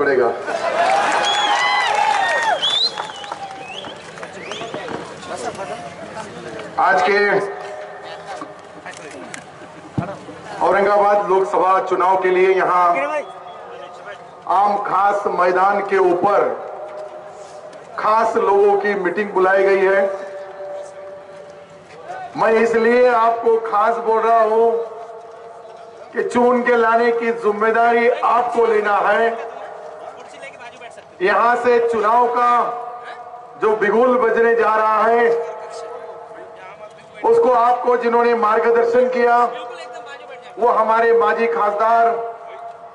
पड़ेगा। आज के औरंगाबाद लोकसभा चुनाव के लिए यहां आम खास मैदान के ऊपर खास लोगों की मीटिंग बुलाई गई है। मैं इसलिए आपको खास बोल रहा हूं कि चुन के लाने की जिम्मेदारी आपको लेना है। यहां से चुनाव का जो बिगुल बजने जा रहा है उसको आपको जिन्होंने मार्गदर्शन किया वो हमारे माजी खासदार,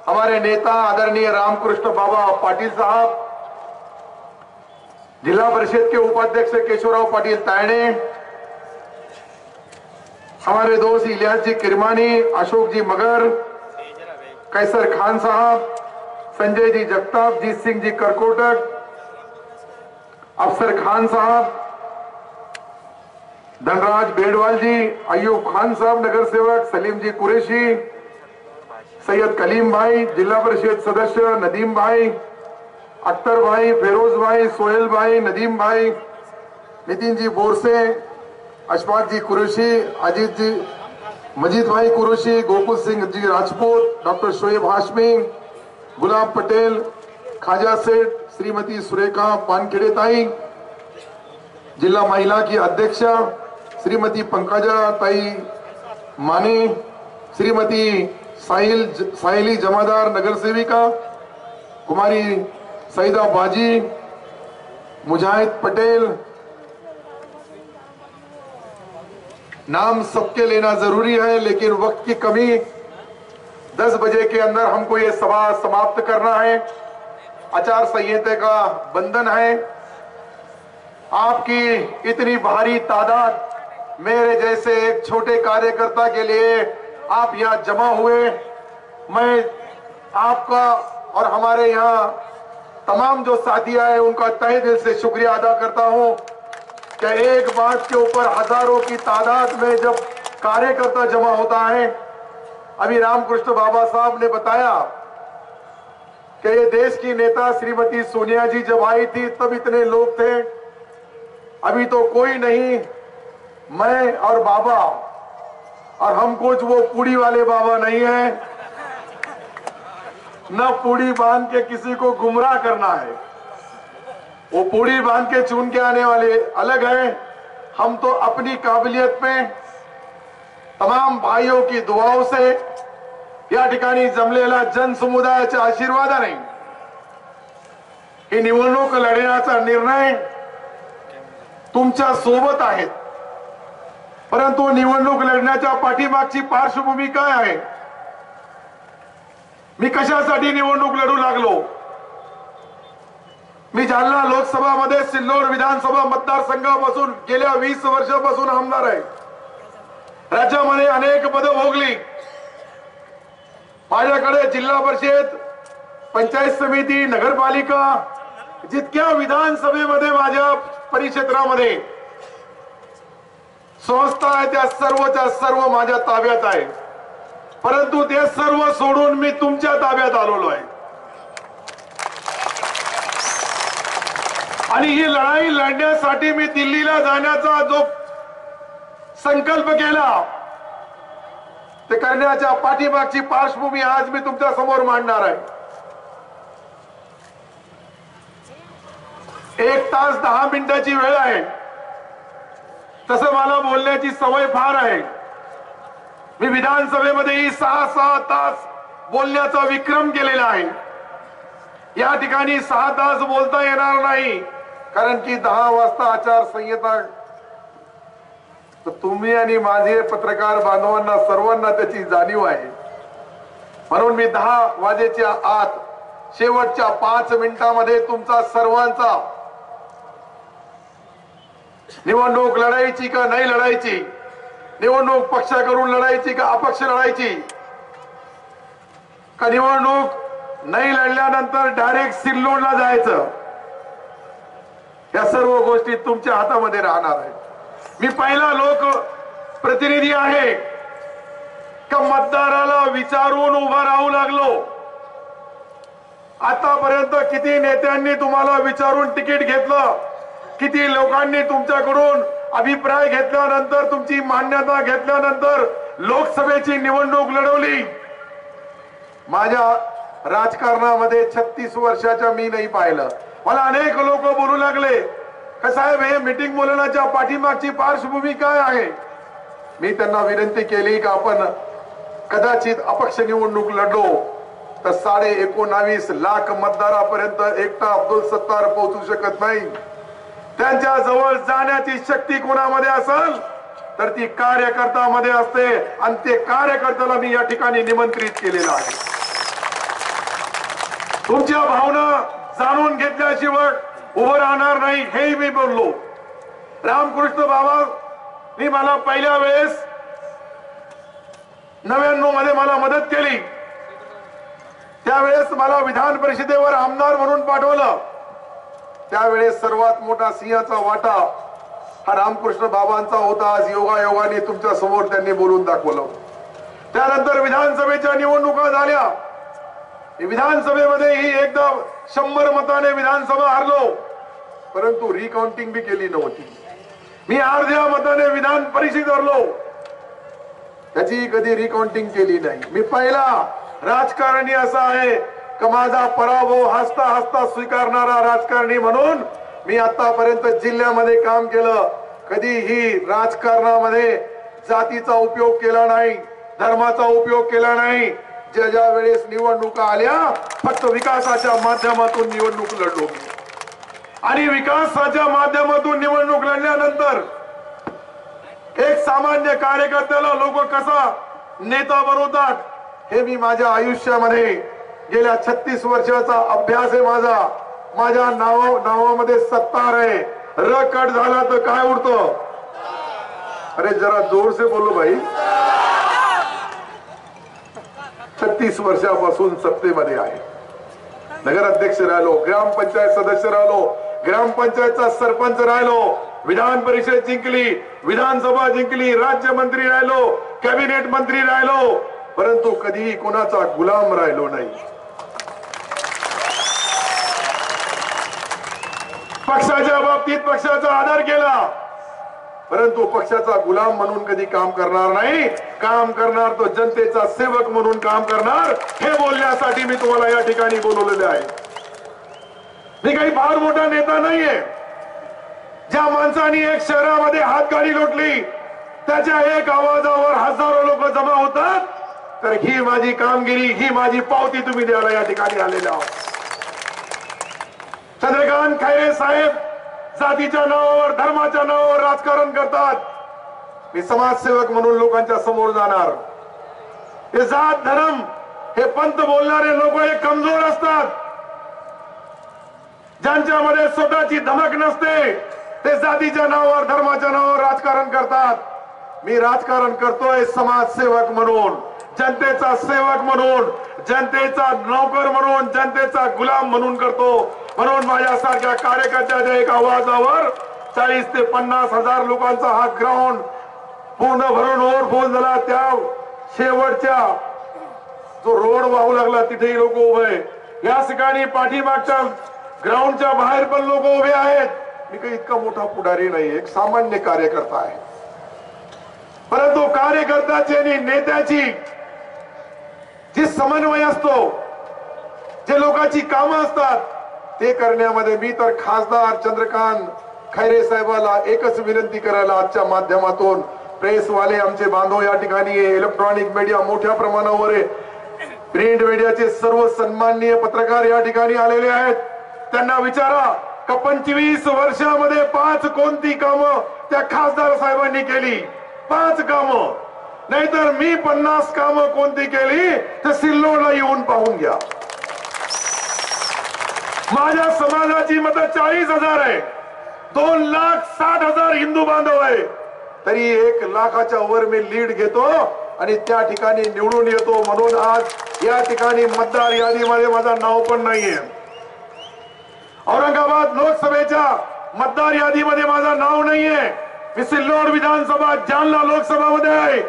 हमारे नेता आदरणीय रामकृष्ण बाबा पाटिल साहब, जिला परिषद के उपाध्यक्ष केशवराव पाटिल तायणे, हमारे दोस्त इलियास जी किरमानी, अशोक जी मगर, कैसर खान साहब, संजय जी जगताप, जीत सिंह जी करकोटक, अफसर खान साहब, धनराज बेड़वाल जी, अयूब खान साहब नगर सेवक, सलीम जी कुरैशी, सैयद कलीम भाई, जिला परिषद सदस्य नदीम भाई, अख्तर भाई, फेरोज भाई, सोहेल भाई, नदीम भाई, नितिन जी बोरसे, अशफाक जी कुरैशी, अजीत जी, मजीद भाई कुरैशी, गोकुल सिंह जी राजपूत, डॉक्टर शोएब हाशमी, गुलाब पटेल, खाजा सेठ, श्रीमती सुरेखा पानखेड़े ताई, जिला महिला की अध्यक्षा श्रीमती पंकजा ताई माने, श्रीमती साहिली जमादार नगर सेविका, कुमारी सईदा बाजी, मुजाहिद पटेल, नाम सबके लेना जरूरी है लेकिन वक्त की कमी, 10 बजे के अंदर हमको ये सभा समाप्त करना है। आचार संहिता का बंधन है। आपकी इतनी भारी तादाद मेरे जैसे एक छोटे कार्यकर्ता के लिए आप यहां जमा हुए, मैं आपका और हमारे यहां तमाम जो साथी आए उनका तहे दिल से शुक्रिया अदा करता हूं कि एक बात के ऊपर हजारों की तादाद में जब कार्यकर्ता जमा होता है। अभी रामकृष्ण बाबा साहब ने बताया कि ये देश की नेता श्रीमती सोनिया जी जब आई थी तब इतने लोग थे, अभी तो कोई नहीं, मैं और बाबा, और हम कुछ वो पूड़ी वाले बाबा नहीं है, न पूड़ी बांध के किसी को गुमराह करना है। वो पूड़ी बांध के चुन के आने वाले अलग हैं। हम तो अपनी काबिलियत में तमाम भाइयों की दुआओं से या ठिकाणी जमलेला जनसमुदायाच्या आशीर्वादाने ही निवडणूक लढण्याचा निर्णय तुमच्या सोबत आहेत। परंतु निवडणूक लढण्याच्या पाठीमागची पार्श्वभूमी काय आहे? मी कशासाठी निवडणूक लढू लागलो? मी जालना लोकसभा मध्ये सिल्लोड विधानसभा मतदारसंघापासून गेल्या 20 वर्षापासून आमदार आहे। राज्यामध्ये अनेक पदं भोगली। माझ्याकडे जिल्हा परिषद, पंचायत समिती, नगरपालिका, जितक्या विधानसभेमध्ये माझ्या परिक्षेत्रामध्ये संस्था आहे त्या सर्वच्या सर्व माझ्या ताब्यात आहे। परंतु ते सर्व सोडून मी तुमच्या ताब्यात आलेलो आहे आणि ही लढाई लढण्यासाठी मी दिल्लीला जाण्याचा जो संकल्प केला ते करण्याच्या पाठीमागची पार्श्वभूमी आज मी तुमच्या समोर मांडणार आहे। 1 तास 10 मिनिटाची वेळ आहे। तसं मला बोलण्याची सवय फार आहे। मी विधानसभेमध्येही 6 तास बोलण्याचा विक्रम केलेला आहे। या ठिकाणी 6 तास बोलता येणार नाही कारण की 10 वाजता आचारसंहिता, तर तुम्ही आणि माझे पत्रकार बांधवांना सर्वांना त्याची जाणीव आहे। म्हणून मी 10 वाजेच्या आत शेवटच्या 5 मिनिटांमध्ये तुमचा सर्वांचा निवडणूक लढायची का नाही लढायची, निवडणूक पक्षाकडून लढायची का अपक्ष लढायची, का निवडणूक नाही लढल्यानंतर डायरेक्ट सिल्लोडला जायचं, या सर्व गोष्टी तुमच्या हातामध्ये राहणार आहेत। मी पहिला लोक प्रतिनिधी आहे का मतदाराला विचारून उभा राहू लागलो आतापर्यंत किती नेत्यांनी तुम्हाला विचारून तिकीट घेतलं, किती लोकांनी तुमच्याकडून अभिप्राय घेतल्यानंतर, तुमची मान्यता घेतल्यानंतर लोकसभेची निवडणूक लढवली. माझ्या राजकारणामध्ये 36 वर्षाच्या मी नाही पाहिलं. मला अनेक लोक बोलू लागले का साहेब हे मीटिंग बोलवण्याच्या पाठीमागची पार्श्वभूमी काय आहे. मी त्यांना विनंती केली की आपण कदाचित अपक्ष निवडणूक लढलो तर 19.5 लाख मतदारापर्यंत एकटा अब्दुल सत्तार पोहोचू शकत नाही. त्यांच्या जवळ जाण्याची शक्ती कोणामध्ये असेल तर ती कार्यकर्त्यामध्ये असते आणि ते कार्यकर्त्याला मी या ठिकाणी निमंत्रित केलेलं आहे. तुमच्या भावना जाणून घेतल्याशिवाय उभं राहणार नाही हेही मी बोललो. रामकृष्ण बाबा मी मला पहिल्या वेळेस 99 मध्ये मला मदत केली. त्यावेळेस मला विधान परिषदेवर आमदार म्हणून पाठवलं. त्यावेळेस सर्वात मोठा सिंहाचा वाटा हा रामकृष्ण बाबांचा होता. आज योगायोगाने तुमच्या समोर त्यांनी बोलून दाखवलं. त्यानंतर विधानसभेच्या निवडणुका झाल्या. विधानसभेमध्ये ही एकदा 100 मताने विधानसभा हारलो, परंतु रिकाउंटिंग बी केली नव्हती. मी अर्ध्या मताने विधान परिषद हरलो, त्याची कधी रिकाउंटिंग केली नाही. मी पहिला राजकारणी असा आहे की माझा पराभव हसता हसता स्वीकारणारा राजकारणी म्हणून मी आतापर्यंत जिल्ह्यामध्ये काम केलं. कधीही राजकारणामध्ये जातीचा उपयोग केला नाही, धर्माचा उपयोग केला नाही. ज्या वेळेस निवडणुका आल्या फक्त विकासाच्या माध्यमातून निवडणूक लढलो आणि विकासाच्या माध्यमातून निवडणूक लढल्यानंतर एक सामान्य कार्यकर्त्याला लोक कसा नेता बनवतात हे मी माझ्या आयुष्यामध्ये गेल्या 36 वर्षाचा अभ्यास आहे माझा. माझ्या नावामध्ये सत्तार आहे. र कट झाला तर काय उरतं. अरे जरा जोर से बोलो भाई. 36 वर्षापासून सत्तेमध्ये आहे. नगराध्यक्ष राहिलो, ग्रामपंचायत सदस्य राहिलो, ग्रामपंचायतचा सरपंच राहिलो, विधान परिषद जिंकली, विधानसभा जिंकली, राज्यमंत्री राहिलो, कॅबिनेट मंत्री राहिलो, परंतु कधीही कोणाचा गुलाम राहिलो नाही. पक्षाच्या बाबतीत पक्षाचा आदर केला, परंतु पक्षाचा गुलाम म्हणून कधी काम करणार नाही. काम करणार तो जनतेचा सेवक म्हणून काम करणार. हे बोलण्यासाठी मी तुम्हाला या ठिकाणी बोलवलेले आहे. मी काही फार मोठा नेता नाहीये. ज्या माणसाने एक शहरामध्ये हातगाडी लोटली त्याच्या एक आवाजावर हजारो लोक जमा होतात, तर ही माझी कामगिरी, ही माझी पावती तुम्ही द्यायला या ठिकाणी आलेले आहोत. चंद्रकांत खैरे साहेब जातीच्या नावावर, धर्माच्या नावावर राजकारण करतात. मी समाजसेवक म्हणून लोकांच्या समोर जाणार. हे जात धर्म हे पंथ बोलणारे लोक हे कमजोर असतात. ज्यांच्यामध्ये स्वतःची धमक नसते ते जातीच्या नावावर, धर्माच्या नावावर राजकारण करतात. मी राजकारण करतोय समाजसेवक म्हणून, जनतेचा सेवक म्हणून, जनतेचा नोकर म्हणून, जनतेचा गुलाम म्हणून करतो. म्हणून माझ्यासारख्या कार्यकर्त्याच्या एक आवाजावर 40 ते 50 हजार लोकांचा हा ग्राउंड पूर्ण भरून ओव्हरफ्लो झाला. त्या शेवटच्या जो रोड वाहू लागला तिथेही लोक उभे. या ठिकाणी पाठीमागच्या ग्राउंडच्या बाहेर पण लोक उभे आहेत. मी काही इतका मोठा पुढारी नाही, एक सामान्य कार्यकर्ता आहे. परंतु कार्यकर्त्याची आणि नेत्याची जी समन्वय असतो, जे लोकांची कामं असतात ते करण्यामध्ये मी तर खासदार चंद्रकांत खैरे साहेबाला एकच विनंती करायला आजच्या माध्यमातून, प्रेसवाले आमचे बांधव या ठिकाणी, इलेक्ट्रॉनिक मीडिया मोठ्या प्रमाणावर आहे, प्रिंट मीडियाचे सर्व सन्माननीय पत्रकार या ठिकाणी आलेले आहेत, त्यांना विचारा का 25 वर्षामध्ये 5 कोणती कामं त्या खासदार साहेबांनी केली. 5 कामं, नाहीतर मी 50 कामं कोणती केली तर सिल्लोडला येऊन पाहून घ्या. माझ्या समाजाची मतं 40,000 आहे. 2,60,000 हिंदू बांधव आहे. तरी 1 लाखाच्या वर मी लीड घेतो आणि त्या ठिकाणी निवडून येतो. म्हणून आज या ठिकाणी मतदार यादीमध्ये माझं नाव पण नाहीये. औरंगाबाद लोकसभेच्या मतदार यादीमध्ये माझं नाव नाहीये. मी सिल्लोड विधानसभा, जालना लोकसभामध्ये आहे.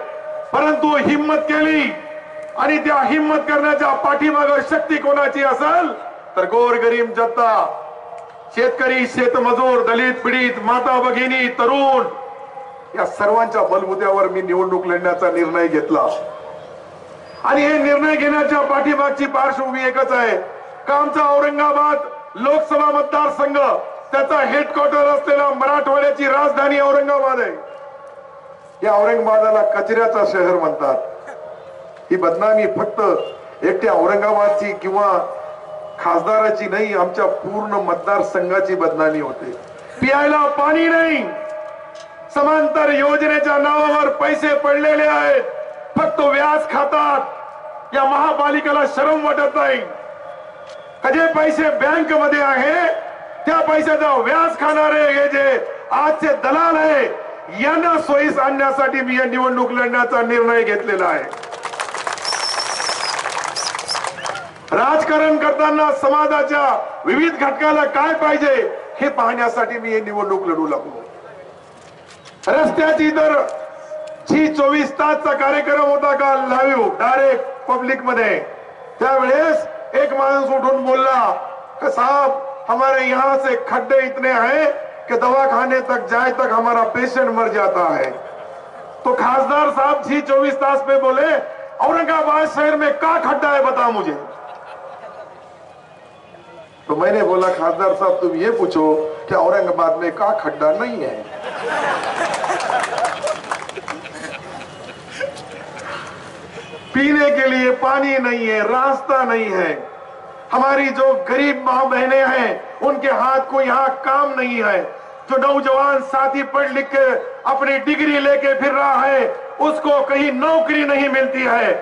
परंतु हिम्मत केली आणि त्या हिम्मत करण्याच्या पाठीमागे शक्ती कोणाची असेल तर गोरगरीब जनता, शेतकरी, शेतमजूर, दलित, पीडित, माता भगिनी, तरुण या सर्वांच्या बलबुत्यावर मी निवडणूक लढण्याचा निर्णय घेतला. आणि हे निर्णय घेण्याच्या पाठीमागची पार्श्वभूमी एकच आहे का आमचा औरंगाबाद लोकसभा मतदारसंघ, त्याचा हेडक्वार्टर असलेला मराठवाड्याची राजधानी औरंगाबाद आहे. या औरंगाबादाला कचऱ्याचा शहर म्हणतात. ही बदनामी फक्त एकट्या औरंगाबादची किंवा खासदाराची नाही, आमच्या पूर्ण मतदारसंघाची बदनामी होते. पियायला पाणी नाही, समांतर योजनेच्या नावावर पैसे पडलेले आहेत, फक्त व्याज खातात. या महापालिकेला शरम वाटत नाही का जे पैसे बँक मध्ये आहे त्या पैशाचा व्याज खाणारे हे जे आजचे दलाल आहे यांना सोयीस आणण्यासाठी मी या निवडणूक लढण्याचा निर्णय घेतलेला आहे. राजकारण करताना समाजाच्या विविध घटकाला काय पाहिजे हे पाहण्यासाठी मी हे निवडणूक लढू लागलो. रस्त्याची तर 24 तासचा कार्यक्रम होता का लाईव्ह डायरेक्ट पब्लिक मध्ये. त्यावेळेस एक माणूस उठून बोलला कि साहब हमारे यहाँ से खड्डे इतने हैं कि दवाखाने तक जाए तक हमारा पेशेंट मर जाता है. तो खासदार साहब 24 तास पे बोले औरंगाबाद शहर में क्या खड्डा है बता मुझे. तो मैंने बोला खासदार साहब तुम ये पूछो कि औरंगाबाद में क्या खड्डा नहीं है. पीने के लिए पानी नहीं है, रास्ता नहीं है. हमारी जो गरीब मां बहनें हैं उनके हाथ को यहाँ काम नहीं है. जो नौजवान साथी पढ़ लिख के अपनी डिग्री लेके फिर रहा है उसको कहीं नौकरी नहीं मिलती है.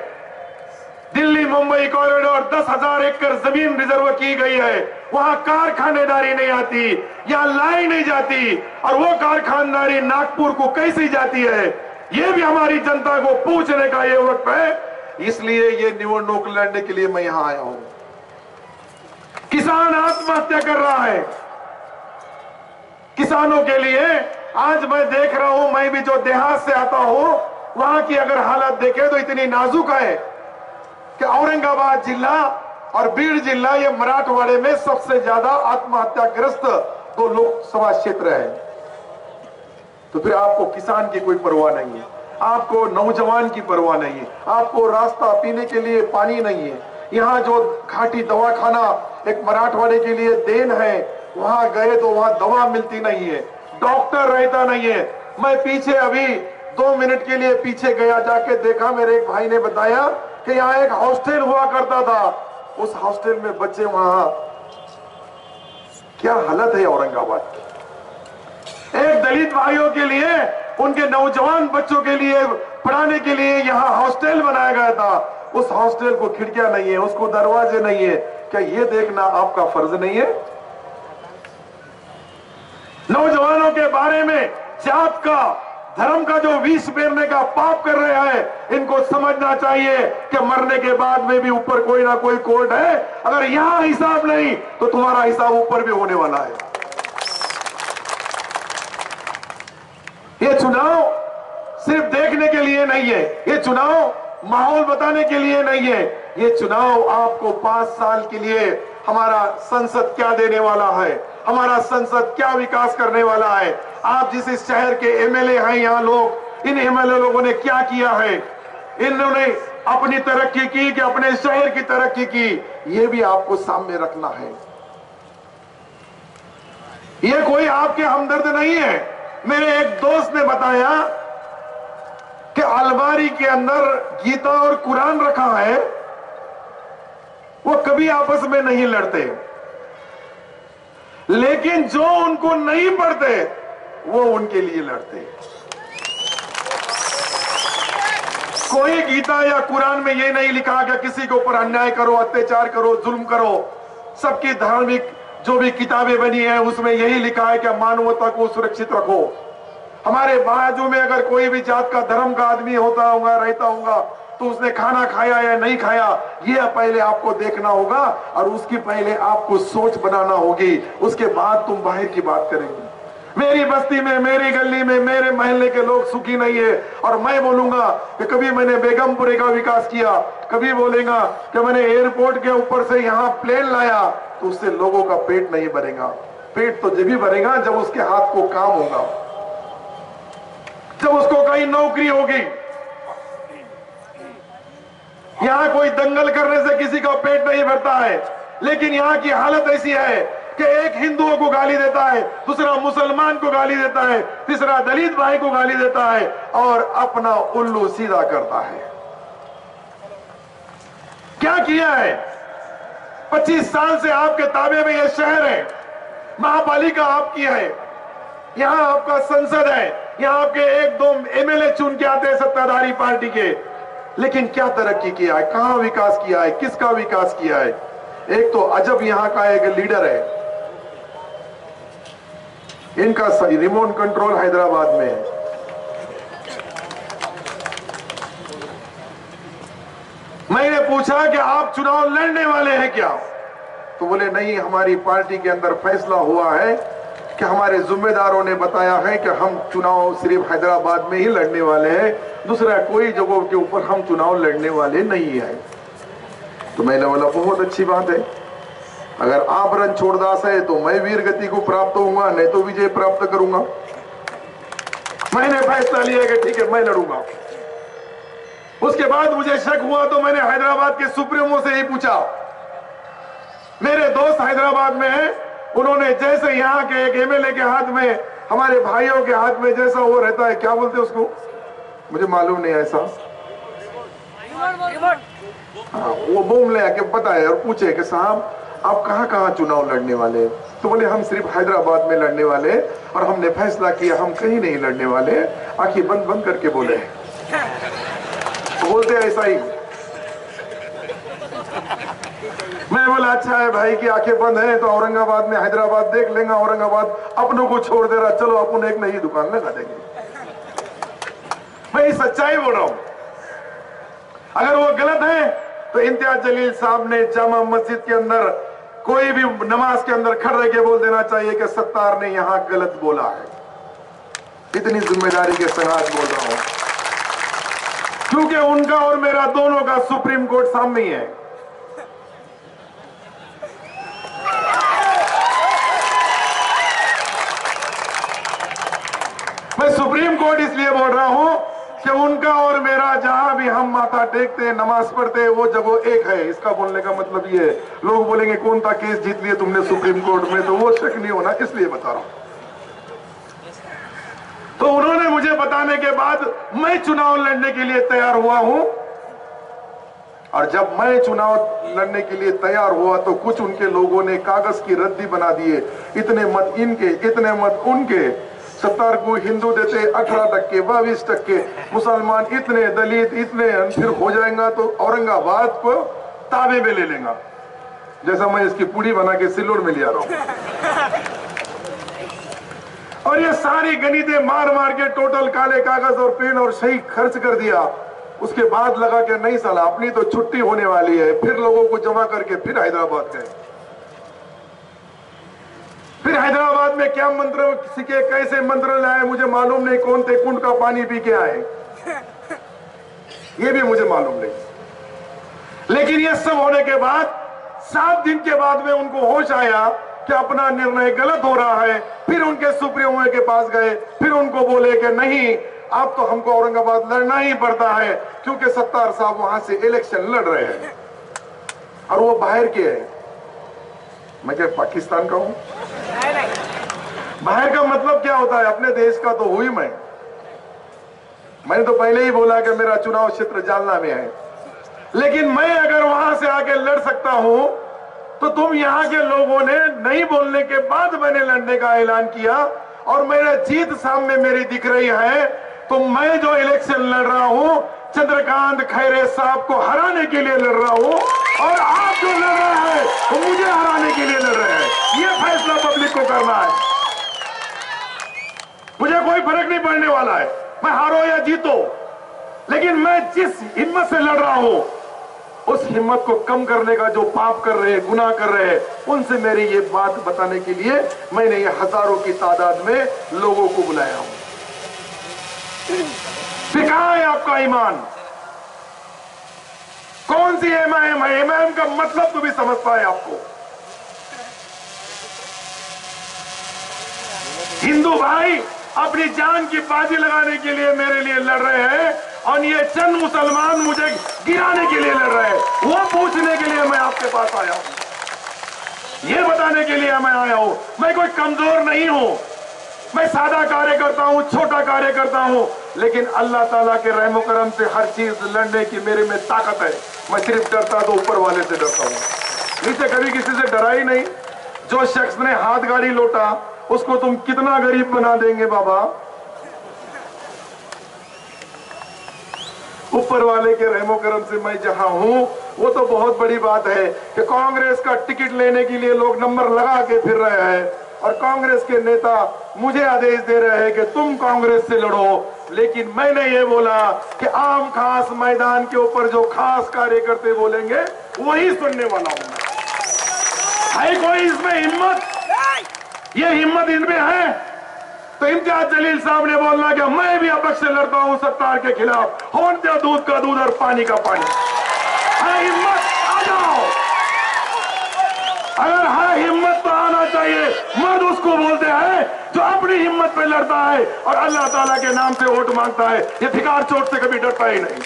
दिल्ली मुंबई कॉरिडोर 10,000 एकड़ जमीन रिजर्व की गई है, वहां कारखानेदारी नहीं आती, यहाँ लाई नहीं जाती, और वो कारखानदारी नागपुर को कैसी जाती है ये भी हमारी जनता को पूछने का ये वक्त है. इसलिए ये निवडणूक लड़ने के लिए मैं यहां आया हूं. किसान आत्महत्या कर रहा है. किसानों के लिए आज मैं देख रहा हूं, मैं भी जो देहात से आता हूं वहां की अगर हालत देखे तो इतनी नाजुक है कि औरंगाबाद जिला और बीड़ जिला ये मराठवाड़े में सबसे ज्यादा आत्महत्याग्रस्त 2 लोकसभा क्षेत्र है. तो फिर आपको किसान की कोई परवाह नहीं है, आपको नौजवान की परवाह नहीं है, आपको रास्ता पीने के लिए पानी नहीं है. यहाँ जो घाटी दवाखाना एक मराठवाड़े के लिए देन है, वहां गए तो वहां दवा मिलती नहीं है, डॉक्टर रहता नहीं है. मैं पीछे अभी 2 मिनट के लिए पीछे गया, जाके देखा, मेरे एक भाई ने बताया कि यहाँ एक हॉस्टल हुआ करता था. उस हॉस्टल में बच्चे, वहां क्या हालत है औरंगाबाद की. एक दलित भाइयों के लिए, उनके नौजवान बच्चों के लिए पढ़ाने के लिए यहाँ हॉस्टल बनाया गया था. उस हॉस्टल को खिड़कियां नहीं है, उसको दरवाजे नहीं है. क्या ये देखना आपका फर्ज नहीं है? नौजवानों के बारे में जात का, धर्म का जो विष पेरने का पाप कर रहे हैं, इनको समझना चाहिए कि मरने के बाद में भी ऊपर कोई ना कोई कोर्ट है. अगर यहां हिसाब नहीं तो तुम्हारा हिसाब ऊपर भी होने वाला है. ये चुनाव सिर्फ देखने के लिए नहीं है, ये चुनाव माहौल बताने के लिए नहीं है. ये चुनाव आपको 5 साल के लिए हमारा संसद क्या देने वाला है, हमारा संसद क्या विकास करने वाला है. आप जिस इस शहर के एमएलए हैं, यहाँ लोग, इन एमएलए लोगों ने क्या किया है, इन्होंने अपनी तरक्की की कि अपने शहर की तरक्की की, ये भी आपको सामने रखना है. ये कोई आपके हमदर्द नहीं है. मेरे एक दोस्त ने बताया कि अलमारी के अंदर गीता और कुरान रखा है, वो कभी आपस में नहीं लड़ते, लेकिन जो उनको नहीं पढ़ते वो उनके लिए लड़ते. कोई गीता या कुरान में ये नहीं लिखा कि किसी के ऊपर अन्याय करो, अत्याचार करो, जुल्म करो. सबकी धार्मिक जो भी किताबें बनी है उसमें यही लिखा है कि मानवता को सुरक्षित रखो. हमारे बाजू में अगर कोई भी जात का, धर्म का आदमी होता होगा, रहता होगा, तो उसने खाना खाया या नहीं खाया ये पहले आपको देखना होगा, और उसकी पहले आपको सोच बनाना होगी. उसके बाद तुम बाहर की बात करेंगे. मेरी बस्ती में, मेरी गली में, मेरे मोहल्ले के लोग सुखी नहीं है, और मैं बोलूंगा कि कभी मैंने बेगमपुरे का विकास किया, कभी बोलेगा कि मैंने एयरपोर्ट के ऊपर से यहाँ प्लेन लाया, तो उससे लोगों का पेट नहीं भरेगा। पेट तो जब भी भरेगा जब उसके हाथ को काम होगा, जब उसको कहीं नौकरी होगी। यहां कोई दंगल करने से किसी का पेट नहीं भरता है, लेकिन यहां की हालत ऐसी है कि एक हिंदुओं को गाली देता है, दूसरा मुसलमान को गाली देता है, तीसरा दलित भाई को गाली देता है और अपना उल्लू सीधा करता है। क्या किया है? 25 साल से आपके ताबे में यह शहर है, महापालिका आपकी है, यहां आपका संसद है, यहां आपके 1-2 एमएलए चुन के आते हैं सत्ताधारी पार्टी के, लेकिन क्या तरक्की किया है, कहां विकास किया है, किसका विकास किया है? एक तो अजब यहां का एक लीडर है, इनका रिमोट कंट्रोल हैदराबाद में है। मैंने पूछा कि आप चुनाव लड़ने वाले हैं क्या? तो बोले नहीं, हमारी पार्टी के अंदर फैसला हुआ है कि हमारे जिम्मेदारों ने बताया है कि हम चुनाव सिर्फ हैदराबाद में ही लड़ने वाले हैं, दूसरा कोई जगहों के ऊपर हम चुनाव लड़ने वाले नहीं है। तो मैंने बोला बहुत अच्छी बात है, अगर आप रण छोड़दास है तो मैं वीर गति को प्राप्त होऊंगा, नहीं तो विजय प्राप्त करूंगा। मैंने फैसला लिया कि ठीक है मैं लड़ूंगा। उसके बाद मुझे शक हुआ तो मैंने हैदराबाद के सुप्रीमो से ही पूछा, मेरे दोस्त हैदराबाद में हैं, उन्होंने जैसे यहाँ के एक एमएलए के हाथ में, हमारे भाइयों के हाथ में जैसा वो रहता है, क्या बोलते हैं उसको, मुझे मालूम नहीं ऐसा, हाँ, वो बूम ले आके बताए और पूछे कि साहब आप कहाँ कहाँ चुनाव लड़ने वाले? तो बोले हम सिर्फ हैदराबाद में लड़ने वाले और हमने फैसला किया हम कहीं नहीं लड़ने वाले। आंखें बंद बंद करके बोले, तो बोलते ऐसा ही। मैं बोला अच्छा है भाई की आंखें बंद है तो औरंगाबाद में हैदराबाद देख लेंगे, औरंगाबाद अपनों को छोड़ दे रहा, चलो अपन एक नई दुकान लगा देंगे। मैं सच्चाई बोल रहा हूं, अगर वो गलत है तो इम्तियाज जलील साहब ने जामा मस्जिद के अंदर कोई भी नमाज के अंदर खड़े के बोल देना चाहिए कि सत्तार ने यहां गलत बोला है। इतनी जिम्मेदारी के साथ बोल रहा हूं क्योंकि उनका और मेरा दोनों का सुप्रीम कोर्ट सामने ही है। मैं सुप्रीम कोर्ट इसलिए बोल रहा हूं कि उनका और मेरा जहां भी हम माथा टेकते हैं, नमाज पढ़ते हैं, वो जगह एक है। इसका बोलने का मतलब ये है, लोग बोलेंगे कौन सा केस जीत लिया तुमने सुप्रीम कोर्ट में, तो वो शक नहीं होना, इसलिए बता रहा हूं। तो उन्होंने मुझे बताने के बाद मैं चुनाव लड़ने के लिए तैयार हुआ हूं, और जब मैं चुनाव लड़ने के लिए तैयार हुआ तो कुछ उनके लोगों ने कागज की रद्दी बना दिए, इतने मत इनके इतने मत उनके, सत्तार को हिंदू देते 18%, 22%, मुसलमान इतने, दलित इतने, फिर हो जाएगा तो औरंगाबाद को ताबे में ले लेगा, जैसा मैं इसकी पूड़ी बना के सिल्लोड में ले आ रहा हूं। और ये सारी गणितें मार मार के टोटल काले कागज और पेन और सही खर्च कर दिया। उसके बाद लगा कि नहीं साला अपनी तो छुट्टी होने वाली है, फिर लोगों को जमा करके फिर हैदराबाद गए। फिर हैदराबाद में क्या मंत्र सीखे, कैसे मंत्र लाए मुझे मालूम नहीं, कौन थे कुंड का पानी पी के आए ये भी मुझे मालूम नहीं। लेकिन ये सब होने के बाद 7 दिन के बाद में उनको होश आया कि अपना निर्णय गलत हो रहा है। फिर उनके सुप्रीमो के पास गए, फिर उनको बोले कि नहीं अब तो हमको औरंगाबाद लड़ना ही पड़ता है क्योंकि सत्तार साहब वहां से इलेक्शन लड़ रहे हैं और वो बाहर के हैं। मैं क्या पाकिस्तान का हूं? बाहर का मतलब क्या होता है? अपने देश का तो हुई मैंने तो पहले ही बोला कि मेरा चुनाव क्षेत्र जालना में है, लेकिन मैं अगर वहां से आके लड़ सकता हूं तो तुम यहां के लोगों ने नहीं बोलने के बाद मैंने लड़ने का ऐलान किया और मेरा जीत सामने मेरी दिख रही है। तो मैं जो इलेक्शन लड़ रहा हूं चंद्रकांत खैरे साहब को हराने के लिए लड़ रहा हूं और आप जो लड़ रहे हैं वो मुझे हराने के लिए लड़ रहे हैं। ये फैसला पब्लिक को करना है। मुझे कोई फर्क नहीं पड़ने वाला है मैं हारो या जीतो, लेकिन मैं जिस हिम्मत से लड़ रहा हूं उस हिम्मत को कम करने का, जो पाप कर रहे हैं, गुनाह कर रहे हैं, उनसे मेरी ये बात बताने के लिए मैंने ये हजारों की तादाद में लोगों को बुलाया हूं। फिर कहां है आपका ईमान? कौन सी एमआईएम है? एमआईएम का मतलब तो भी समझता है आपको? हिंदू भाई अपनी जान की बाजी लगाने के लिए मेरे लिए लड़ रहे हैं और ये चंद मुसलमान मुझे गिराने के लिए लड़ रहे हैं। वो पूछने के लिए मैं आपके पास आया हूं, ये बताने के लिए मैं आया हूं। मैं कोई कमजोर नहीं हूं, मैं सादा कार्य करता हूं, छोटा कार्य करता हूं, लेकिन अल्लाह ताला के रहमो करम से हर चीज लड़ने की मेरे में ताकत है। मैं सिर्फ डरता तो ऊपर वाले से डरता हूं, नीचे कभी किसी से डरा ही नहीं। जो शख्स ने हाथ गाड़ी लौटा उसको तुम कितना गरीब बना देंगे बाबा? ऊपर वाले के रहमो करम से मैं जहां हूं वो तो बहुत बड़ी बात है कि कांग्रेस का टिकट लेने के लिए लोग नंबर लगा के फिर रहे हैं और कांग्रेस के नेता मुझे आदेश दे रहे हैं कि तुम कांग्रेस से लड़ो। लेकिन मैंने ये बोला कि आम खास मैदान के ऊपर जो खास कार्यकर्ता बोलेंगे वही सुनने वाला हूं। है कोई इसमें हिम्मत? ये हिम्मत इनमें है तो इम्तियाज जलील साहब ने बोलना कि मैं भी अब से लड़ता हूं सत्तार के खिलाफ, होने दो दूध का दूध और पानी का पानी। है हिम्मत? आ जाओ। अगर है हिम्मत तो आना चाहिए। मर्द उसको बोलते हैं जो अपनी हिम्मत पे लड़ता है और अल्लाह ताला के नाम से वोट मांगता है। ये भिखार चोट से कभी डरता ही नहीं,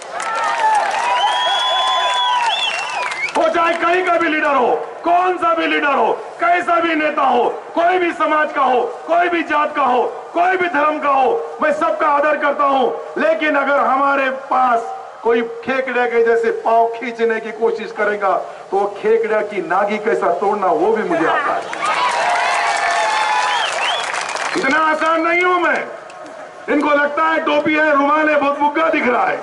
वो चाहे कहीं का भी लीडर हो, कौन सा भी लीडर हो, कैसा भी नेता हो, कोई भी समाज का हो, कोई भी जात का हो, कोई भी धर्म का हो, मैं सबका आदर करता हूं। लेकिन अगर हमारे पास कोई खेकड़ा के जैसे पांव खींचने की कोशिश करेगा तो खेकड़ा की नागी कैसा तोड़ना वो भी मुझे आता है। इतना आसान नहीं हूं मैं। इनको लगता है टोपी है, रुमाल है, बहुत बुग्गा दिख रहा है।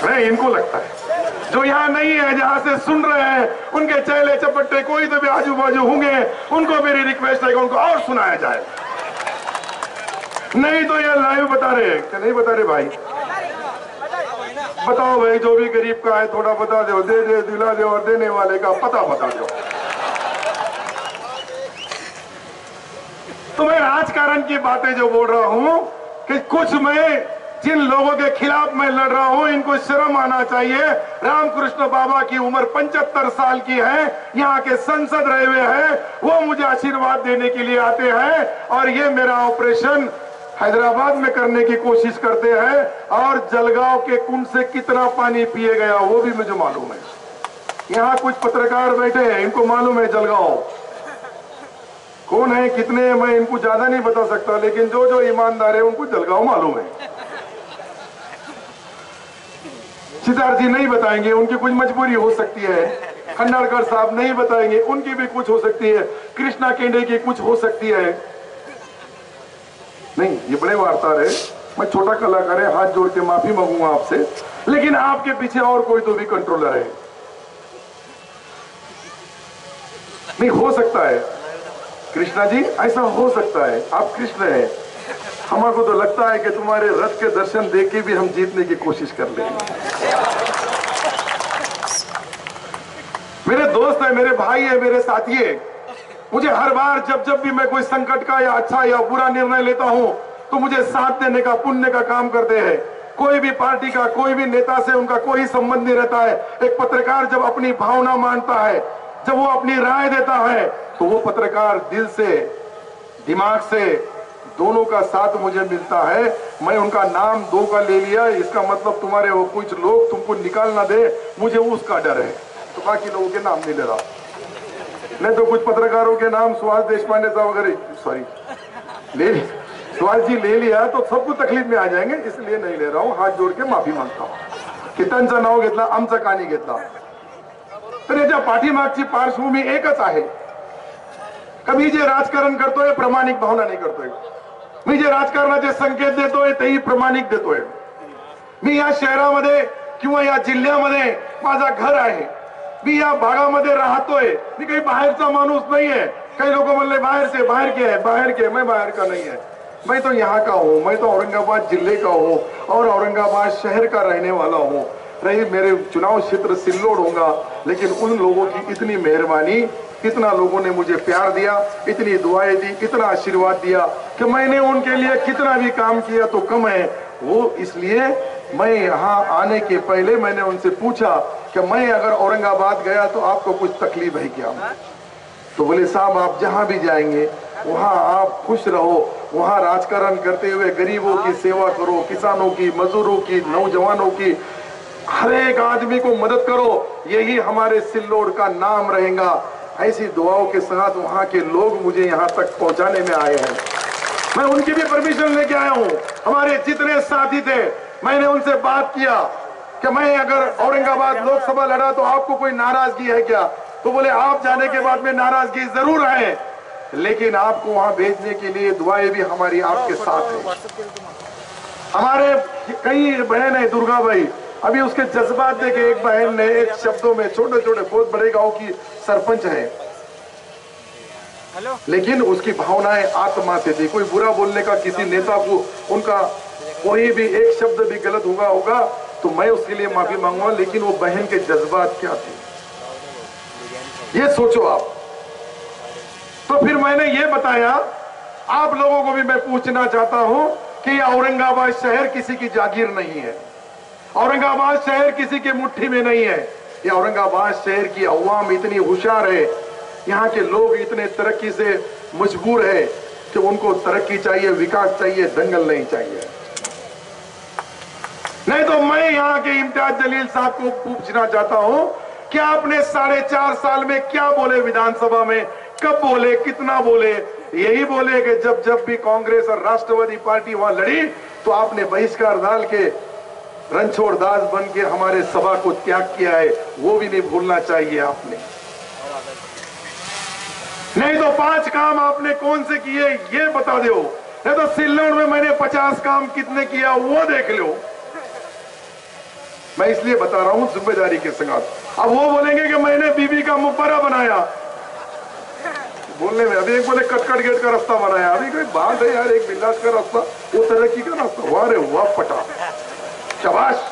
नहीं, इनको लगता है। जो यहाँ नहीं है, जहां से सुन रहे हैं, उनके चेहरे चपट्टे कोई तो भी आजू बाजू होंगे, उनको मेरी रिक्वेस्ट है कि उनको और सुनाया जाए। नहीं तो ये लाइव बता रहे हैं कि नहीं बता रहे? भाई बताओ भाई, जो भी गरीब का है थोड़ा बता दो, दे दे, दिला दो और देने वाले का पता बता दो। तो मैं राजकारण की बातें जो बोल रहा हूं कि कुछ मैं जिन लोगों के खिलाफ मैं लड़ रहा हूं इनको शर्म आना चाहिए। रामकृष्ण बाबा की उम्र 75 साल की है, यहाँ के सांसद रहे हुए हैं, वो मुझे आशीर्वाद देने के लिए आते हैं और ये मेरा ऑपरेशन हैदराबाद में करने की कोशिश करते हैं और जलगांव के कुंड से कितना पानी पिए गया वो भी मुझे मालूम है। यहाँ कुछ पत्रकार बैठे हैं, इनको मालूम है जलगांव कौन है, कितने है, मैं इनको ज्यादा नहीं बता सकता, लेकिन जो जो ईमानदार है उनको जलगांव मालूम है। सिद्धार्थ जी नहीं बताएंगे, उनकी कुछ मजबूरी हो सकती है। खंडारकर साहब नहीं बताएंगे, उनकी भी कुछ हो सकती है। कृष्णा केंडे की कुछ हो सकती है। नहीं, ये बड़े वार्ताहर है, मैं छोटा कलाकार है, हाथ जोड़ के माफी मांगूंगा आपसे। लेकिन आपके पीछे और कोई तो भी कंट्रोलर है। नहीं हो सकता है कृष्णा जी, ऐसा हो सकता है, आप कृष्ण हैं। हमारे तो लगता है कि तुम्हारे रथ के दर्शन देख के भी हम जीतने की कोशिश कर लेंगे। मेरे दोस्त है, मेरे भाई है, मेरे साथी है। मुझे हर बार जब भी मैं कोई संकट का या अच्छा या बुरा निर्णय लेता हूं तो मुझे साथ देने का, पुण्य का काम करते हैं। कोई भी पार्टी का, कोई भी नेता से उनका कोई संबंध नहीं रहता है। एक पत्रकार जब अपनी भावना मानता है, जब वो अपनी राय देता है तो वो पत्रकार दिल से, दिमाग से, दोनों का साथ मुझे मिलता है। मैं उनका नाम दो का ले लिया, इसका मतलब तुम्हारे वो कुछ लोग तुमको निकाल ना दे, मुझे उसका डर है, तो बाकी लोगों के नाम नहीं ले रहा। नहीं तो कुछ पत्रकारों के नाम सुभाष देशपांडे साहब वगैरह, सॉरी ले सुभाष जी ले लिया तो सबको तकलीफ में आ जाएंगे, इसलिए नहीं ले रहा हूं। हाथ जोड़ के माफी मागता हूं की त्यांचं नाव घेतला, आमचं का नाही घेतला। तर याच्या पाठीमागची पार्श्वभूमी एकच आहे। कभी जे राजकारण करतोय प्रामाणिक भावना नाही करतोय। मी जे राजकारणाचे संकेत देतोय तेही प्रामाणिक देतोय। मी या शहरामध्ये किंवा या जिल्ह्यामध्ये माझा घर आहे, मी या भागामध्ये राहतोय, मी काही बाहेरचा माणूस नाहीये। कई लोग बोलले बाहर से, बाहर के है, बाहर के, मैं बाहर का नहीं है, मैं तो यहाँ का हूँ, मैं तो औरंगाबाद जिले का हूँ और औरंगाबाद शहर का रहने वाला हूँ। रही मेरे चुनाव क्षेत्र सिल्लोड होगा, लेकिन उन लोगों की इतनी मेहरबानी, इतना लोगों ने मुझे प्यार दिया, इतनी दुआएं दी, इतना आशीर्वाद दिया कि मैंने उनके लिए कितना भी काम किया तो कम है। वो इसलिए मैं यहाँ आने के पहले मैंने उनसे पूछा कि मैं अगर औरंगाबाद गया तो आपको कुछ तकलीफ है क्या? तो बोले साहब आप जहां भी जाएंगे वहां आप खुश रहो, वहां राजकारण करते हुए गरीबों की सेवा करो, किसानों की, मजदूरों की, नौजवानों की, हर एक आदमी को मदद करो, यही हमारे सिल्लोड का नाम रहेगा। ऐसी दुआओं के साथ वहां के लोग मुझे यहाँ तक पहुंचाने में आए हैं। मैं उनकी भी परमिशन लेके आया हूँ। हमारे जितने साथी थे मैंने उनसे बात किया कि मैं अगर औरंगाबाद लोकसभा लड़ा तो आपको कोई नाराजगी है क्या? तो बोले आप जाने के बाद में नाराजगी जरूर है, लेकिन आपको वहां भेजने के लिए दुआएं भी हमारी आपके साथ है। हमारे कई बहन है, दुर्गा भाई, अभी उसके जज्बात देखे। एक बहन ने एक शब्दों में, छोटे छोटे बहुत बड़े गांव की सरपंच है, लेकिन उसकी भावनाएं आत्मा से थी। कोई बुरा बोलने का किसी नेता को, उनका कोई भी एक शब्द भी गलत होगा तो मैं उसके लिए माफी मांगूंगा, लेकिन वो बहन के जज्बात क्या थे ये सोचो आप। तो फिर मैंने ये बताया, आप लोगों को भी मैं पूछना चाहता हूं कि औरंगाबाद शहर किसी की जागीर नहीं है, औरंगाबाद शहर किसी के मुट्ठी में नहीं है। ये औरंगाबाद शहर की अवाम इतनी होशियार है, यहाँ के लोग इतने तरक्की से मजबूर है कि उनको तरक्की चाहिए, विकास चाहिए, दंगल नहीं चाहिए। नहीं तो मैं यहाँ के इम्तियाज जलील साहब को पूछना चाहता हूं कि आपने 4.5 साल में क्या बोले विधानसभा में, कब बोले, कितना बोले? यही बोले कि जब जब भी कांग्रेस और राष्ट्रवादी पार्टी वहां लड़ी तो आपने बहिष्कार डाल के रणछोड़ दास बन के हमारे सभा को त्याग किया है, वो भी नहीं भूलना चाहिए आपने। नहीं तो 5 काम आपने कौन से किए ये बता दो, नहीं तो सिल्लोड में मैंने 50 काम कितने किया वो देख लो। मैं इसलिए बता रहा हूं जिम्मेदारी के साथ। अब वो बोलेंगे कि मैंने बीबी का मुखबरा बनाया, बोलने में अभी एक बोले कटकट गेट का रास्ता बनाया, अभी कोई बात है यार, एक बिल्लास का रास्ता, वो तरक्की का रास्ता, वाह रे वाह, पटा, शाबाश।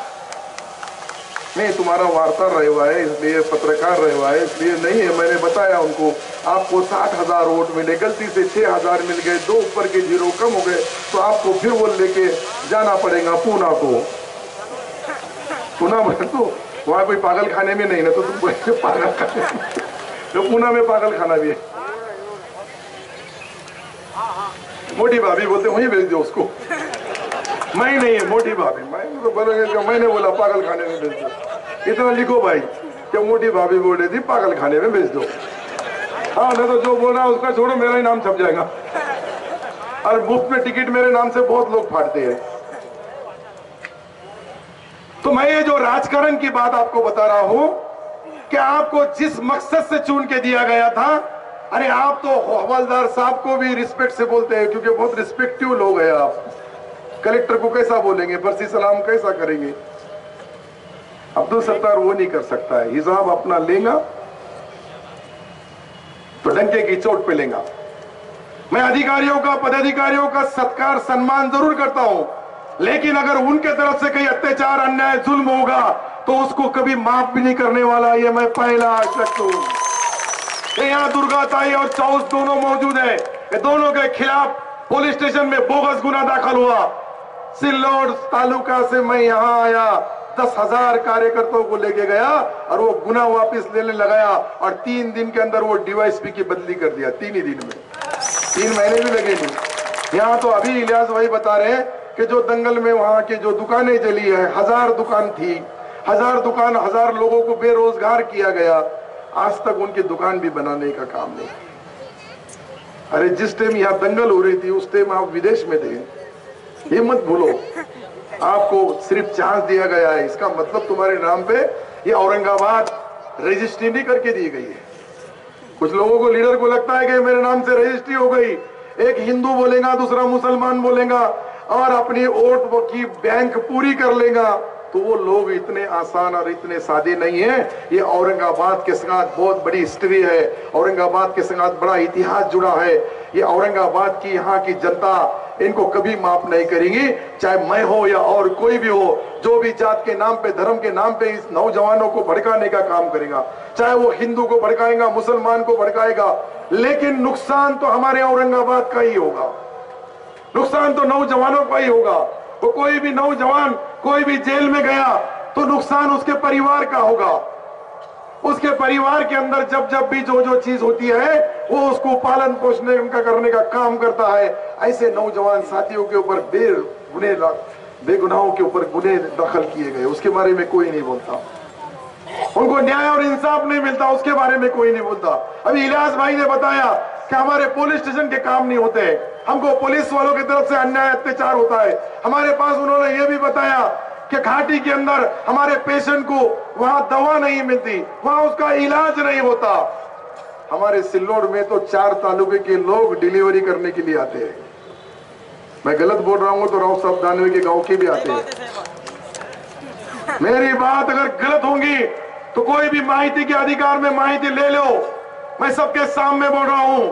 नहीं, तुम्हारा वार्ता रहे हुआ है, इसलिए पत्रकार रहे हुआ है, इसलिए नहीं है। मैंने बताया उनको आपको 60,000 वोट मिले, गलती से 6,000 मिल गए, 2 ऊपर के 0 कम हो गए, तो आपको फिर वो लेके जाना पड़ेगा पूना को। पूना में तो वहां कोई पागल खाने में नहीं ना, तो तुम पागल खाने में, तो पूना में पागल खाना भी है। मोटी भाभी बोलते वहीं भेज दो उसको, मैं नहीं है मोटी भाभी, मैं तो बोलेंगे मैंने बोला पागल खाने में भेज दो। इतना लिखो भाई कि मोटी भाभी बोल रही थी पागल खाने में भेज दो। हाँ, नहीं तो जो बोल रहा है उसका छोड़ो, मेरा ही नाम छप जाएगा। और मुफ्त में टिकट मेरे नाम से बहुत लोग फाड़ते हैं। तो मैं ये जो राजकारण की बात आपको बता रहा हूं कि आपको जिस मकसद से चुन के दिया गया था, अरे आप तो हवलदार साहब को भी रिस्पेक्ट से बोलते हैं, क्योंकि बहुत रिस्पेक्टिव लोग हैं आप। कलेक्टर को कैसा बोलेंगे, फर्जी सलाम कैसा करेंगे? अब्दुल सत्तार वो नहीं कर सकता है, हिसाब अपना लेगा तो डंके की चोट पे लेगा। मैं अधिकारियों का, पदाधिकारियों का सत्कार सम्मान जरूर करता हूं, लेकिन अगर उनके तरफ से कहीं अत्याचार, अन्याय, जुल्म होगा तो उसको कभी माफ भी नहीं करने वाला, ये मैं पहला आश्वस्त हूं। यहाँ दुर्गा ताई और चौस दोनों मौजूद है, ये दोनों के खिलाफ पुलिस स्टेशन में बोगस गुना दाखिल हुआ। सिल्लोड तालुका से मैं यहाँ आया, 10,000 कार्यकर्ताओं को लेके गया और वो गुना वापस लेने लगाया, और 3 दिन के अंदर वो डीवाईएसपी की बदली कर दिया। 3 ही दिन में, 3 महीने भी लगे नहीं। यहाँ तो अभी इलियास भाई बता रहे हैं कि जो दंगल में वहां की जो दुकानें जली है, 1000 दुकान थी, 1000 दुकान, 1000 लोगों को बेरोजगार किया गया, आज तक उनकी दुकान भी बनाने का काम नहीं। अरे जिस टाइम यहाँ दंगल हो रही थी उस टाइम आप विदेश में थे, ये मत भूलो। आपको सिर्फ चांस दिया गया है, इसका मतलब तुम्हारे नाम पे ये औरंगाबाद रजिस्ट्री नहीं करके दी गई है। कुछ लोगों को, लीडर को लगता है कि मेरे नाम से रजिस्ट्री हो गई, एक हिंदू बोलेगा, दूसरा मुसलमान बोलेगा और अपनी वोट की बैंक पूरी कर लेगा, तो वो लोग इतने आसान और इतने सादे नहीं है। ये औरंगाबाद के साथ बहुत बड़ी हिस्ट्री है, औरंगाबाद के साथ बड़ा इतिहास जुड़ा है। ये औरंगाबाद की यहाँ की जनता इनको कभी माफ नहीं करेंगी, चाहे मैं हो या और कोई भी हो, जो भी जात के नाम पे, धर्म के नाम पे इस नौजवानों को भड़काने का काम करेगा, चाहे वो हिंदू को भड़काएगा, मुसलमान को भड़काएगा, लेकिन नुकसान तो हमारे औरंगाबाद का ही होगा, नुकसान तो नौजवानों का ही होगा। वो कोई भी नौजवान कोई भी जेल में गया तो नुकसान उसके परिवार का होगा। उसके परिवार के अंदर जब जब भी जो जो चीज होती है वो उसको पालन पोषण उनका करने का काम करता है। ऐसे नौजवान साथियों के ऊपर बेगुनाहों के ऊपर गुने दाखिल किए गए, उसके बारे में कोई नहीं बोलता। उनको न्याय और इंसाफ नहीं मिलता, उसके बारे में कोई नहीं बोलता। अभी इलियास भाई ने बताया कि हमारे पुलिस स्टेशन के काम नहीं होते, हमको पुलिस वालों की तरफ से अन्याय अत्याचार होता है। हमारे पास उन्होंने ये भी बताया कि घाटी के अंदर हमारे पेशेंट को वहां दवा नहीं मिलती, वहां उसका इलाज नहीं होता। हमारे सिल्लोड में तो 4 तालुके के लोग डिलीवरी करने के लिए आते हैं। मैं गलत बोल रहा हूं तो राव साहब दानवे के गांव के भी आते हैं। मेरी बात अगर गलत होंगी तो कोई भी माहिती के अधिकार में माहिती ले लो। मैं सबके सामने बोल रहा हूं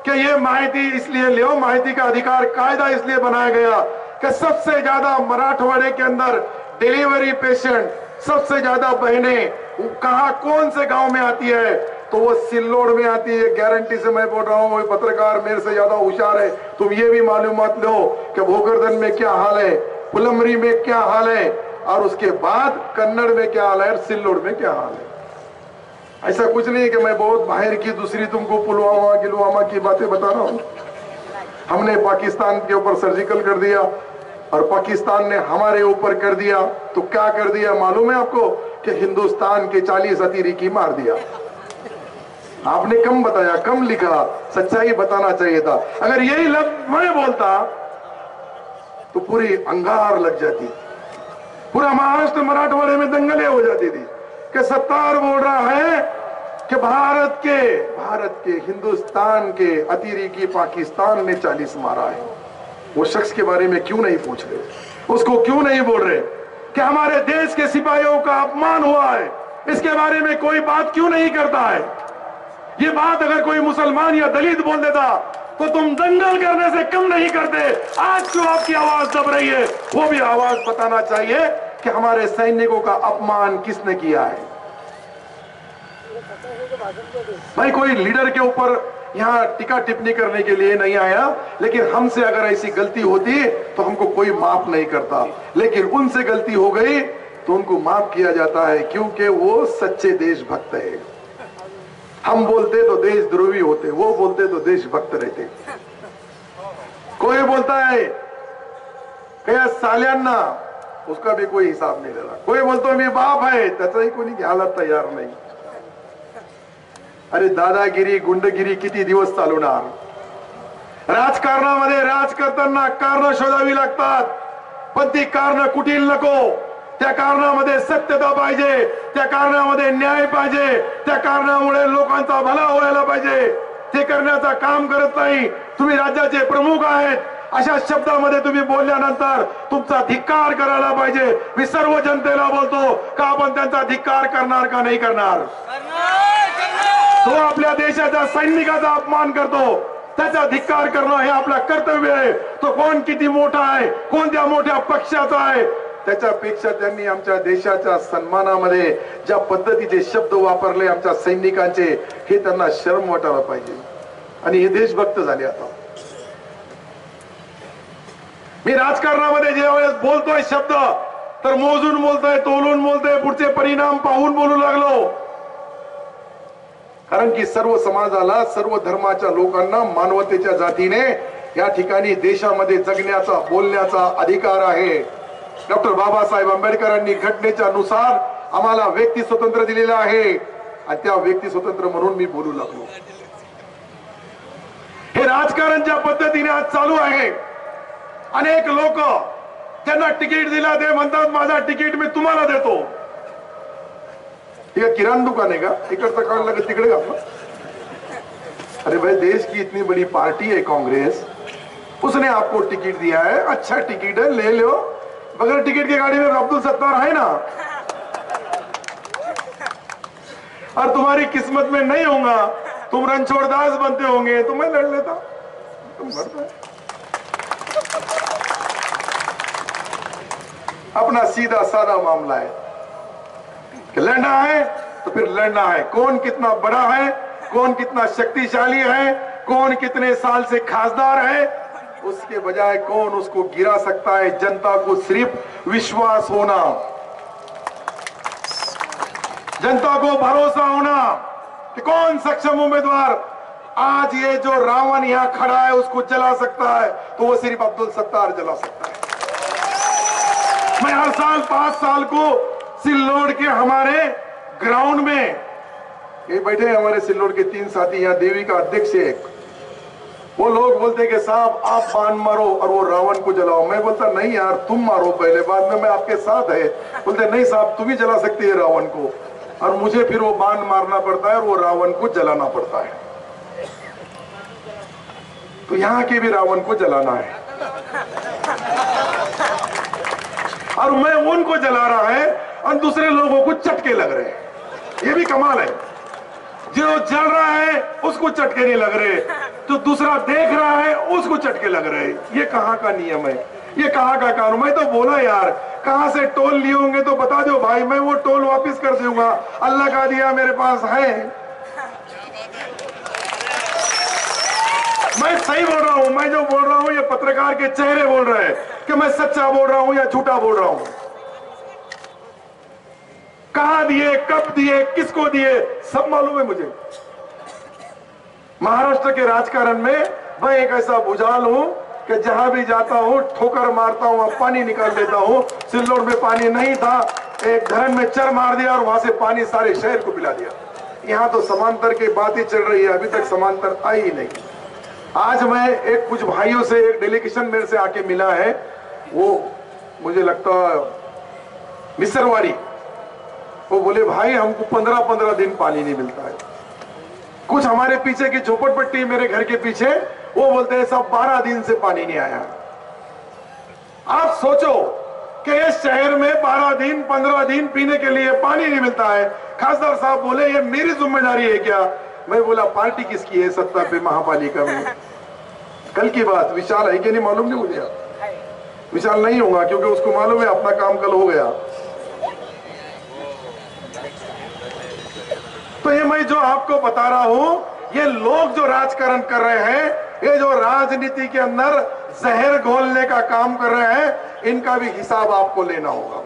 कि ये माहिती इसलिए लो, माहिती का अधिकार कायदा इसलिए बनाया गया कि सबसे ज्यादा मराठवाड़े के अंदर डिलीवरी पेशेंट, सबसे ज्यादा बहनें कहां कौन से गांव में आती है तो वो सिल्लोड में आती है। गारंटी से मैं बोल रहा हूं, पत्रकार मेरे से ज्यादा होशियार है, तुम ये भी मालूमात लो कि भोकरदन में क्या हाल है, फुलमरी में क्या हाल है और उसके बाद कन्नड़ में क्या हाल है और सिल्लोड में क्या हाल है। ऐसा कुछ नहीं है कि मैं बहुत बाहर की दूसरी तुमको पुलवामा गिलवामा की बातें बता रहा हूं। हमने पाकिस्तान के ऊपर सर्जिकल कर दिया और पाकिस्तान ने हमारे ऊपर कर दिया तो क्या कर दिया मालूम है आपको कि हिंदुस्तान के 40 अतिरेकी मार दिया। आपने कम बताया, कम लिखा, सच्चाई बताना चाहिए था। अगर यही लफ्ज मैं बोलता तो पूरी अंगार लग जाती, पूरा महाराष्ट्र मराठवाड़े में दंगलें हो जाती थी कि सत्तार बोल रहा है कि भारत के हिंदुस्तान के अतिरेकी पाकिस्तान ने 40 मारा है। वो शख्स के बारे में क्यों नहीं पूछ रहे, उसको क्यों नहीं बोल रहे कि हमारे देश के सिपाहियों का अपमान हुआ है, इसके बारे में कोई बात क्यों नहीं करता है। ये बात अगर कोई मुसलमान या दलित बोल देता तो तुम दंगल करने से कम नहीं करते। आज जो आपकी आवाज दब रही है वो भी आवाज बताना चाहिए कि हमारे सैनिकों का अपमान किसने किया है। भाई कोई लीडर के ऊपर यहाँ टीका टिप्पणी करने के लिए नहीं आया, लेकिन हमसे अगर ऐसी गलती होती तो हमको कोई माफ नहीं करता, लेकिन उनसे गलती हो गई तो उनको माफ किया जाता है क्योंकि वो सच्चे देशभक्त है। हम बोलते तो देशद्रोही होते, वो बोलते तो देशभक्त रहते। कोई बोलता है क्या साल्यांना, उसका भी कोई हिसाब नहीं ले रहा। कोई बोलतो मी बाप आहे, त्याचाही कोणी घ्यायला तयार नाही। अरे दादागिरी गुंडगिरी किती दिवस चालवणार। राजकारणामध्ये राज करताना कारण शोधावी लागतात, पण ती कारण कुटील नको। त्या कारणामध्ये सत्यता पाहिजे, त्या कारणामध्ये न्याय पाहिजे, त्या कारणामुळे लोकांचा भला व्हायला पाहिजे। ते करण्याचा काम करत नाही। तुम्ही राज्याचे प्रमुख आहेत, अशा शब्दामध्ये तुम्ही बोलल्यानंतर तुमचा धिक्कार करायला पाहिजे। मी सर्व जनतेला बोलतो का आपण त्यांचा धिक्कार करणार का नाही करणार। तो आपल्या देशाच्या सैनिकाचा अपमान करतो, त्याचा धिक्कार करणं हे आपलं कर्तव्य आहे। तो कोण किती मोठा आहे, कोणत्या मोठ्या पक्षाचा आहे, त्याच्यापेक्षा त्यांनी आमच्या देशाच्या सन्मानामध्ये ज्या पद्धतीचे शब्द वापरले आमच्या सैनिकांचे, हे त्यांना शरम वाटायला पाहिजे आणि हे देशभक्त झाले। आता मी राजकारणामध्ये ज्या वेळेस बोलतोय शब्द तर मोजून बोलतोय, तोलून बोलतोय, पुढचे परिणाम पाहून बोलू लागलो। कारण की सर्व समाजाला, सर्व धर्माच्या लोकांना, मानवतेच्या जातीने या ठिकाणी देशामध्ये जगण्याचा, बोलण्याचा अधिकार आहे। डॉक्टर बाबासाहेब आंबेडकरांनी घटनेच्या नुसार आम्हाला व्यक्ती स्वतंत्र दिलेलं आहे आणि त्या व्यक्ती स्वतंत्र म्हणून मी बोलू लागलो। हे राजकारण ज्या पद्धतीने आज चालू आहे, अनेक लोक ज्यांना तिकीट दिला ते म्हणतात माझा तिकीट मी तुम्हाला देतो। ये किराना दुकान है का, इकडचा काढ लगे तिकडे घातला। अरे भाई देश की इतनी बड़ी पार्टी है कांग्रेस, उसने आपको टिकट दिया है, अच्छा टिकट है, ले लो। बगैर टिकट की गाड़ी में अब्दुल सत्तार है ना, और तुम्हारी किस्मत में नहीं होगा, तुम रणछोड़दास बनते होंगे तो मैं लड़ लेता। तुम भरता है अपना सीधा साधा मामला है कि लड़ना है तो फिर लड़ना है। कौन कितना बड़ा है, कौन कितना शक्तिशाली है, कौन कितने साल से खासदार है, उसके बजाय कौन उसको गिरा सकता है? जनता को सिर्फ विश्वास होना, जनता को भरोसा होना कि कौन सक्षम उम्मीदवार आज ये जो रावण यहां खड़ा है उसको जला सकता है, तो वो सिर्फ अब्दुल सत्तार जला सकता है। मैं हर साल 5 साल को सिल्लोड के हमारे ग्राउंड में, ये बैठे हमारे सिल्लोड के 3 साथी, यहाँ देवी का अध्यक्ष है, वो लोग बोलते कि साहब आप बाण मारो और वो रावण को जलाओ। मैं बोलता नहीं यार, तुम मारो पहले, बाद में मैं आपके साथ है। बोलते नहीं साहब, तुम ही जला सकती है रावण को, और मुझे फिर वो बाण मारना पड़ता है और वो रावण को जलाना पड़ता है। तो यहाँ के भी रावण को जलाना है, और मैं उनको जला रहा है और दूसरे लोगों को चटके लग रहे हैं। ये भी कमाल है, जो जल रहा है उसको चटके नहीं लग रहे, जो दूसरा देख रहा है उसको चटके लग रहे। ये कहाँ का नियम है? ये कहाँ का कानून? मैं तो बोला यार, कहाँ से टोल लिए होंगे तो बता दो भाई, मैं वो टोल वापस कर दूंगा, अल्लाह का दिया मेरे पास है। मैं सही बोल रहा हूं, मैं जो बोल रहा हूं ये पत्रकार के चेहरे बोल रहे हैं कि मैं सच्चा बोल रहा हूं या झूठा बोल रहा हूं। कहां दिए, कब दिए, किसको दिए, सब मालूम है मुझे। महाराष्ट्र के राजकारण में मैं एक ऐसा भुजाल हूं कि जहां भी जाता हूं ठोकर मारता हूं, पानी निकाल देता हूं। सिल्लोड में पानी नहीं था, एक धरन में चर मार दिया और वहां से पानी सारे शहर को पिला दिया। यहां तो समांतर की बात ही चल रही है, अभी तक समांतर आई ही नहीं। आज मैं एक कुछ भाइयों से, एक डेलीगेशन मेरे से आके मिला है, वो मुझे लगता मिसरवाड़ी, वो बोले भाई हमको 15-15 दिन पानी नहीं मिलता है। कुछ हमारे पीछे की झोपड़पट्टी, मेरे घर के पीछे, वो बोलते हैं सब 12 दिन से पानी नहीं आया। आप सोचो कि इस शहर में 12 दिन 15 दिन पीने के लिए पानी नहीं मिलता है। खासदार साहब बोले ये मेरी जिम्मेदारी है क्या? मैं बोला पार्टी किसकी है सत्ता पे महापालिका में? कल की बात, विशाल है कि नहीं मालूम नहीं मुझे, विशाल नहीं होगा क्योंकि उसको मालूम है अपना काम कल हो गया। तो ये मैं जो आपको बता रहा हूं, ये लोग जो राजकारण कर रहे हैं, ये जो राजनीति के अंदर जहर घोलने का काम कर रहे हैं, इनका भी हिसाब आपको लेना होगा।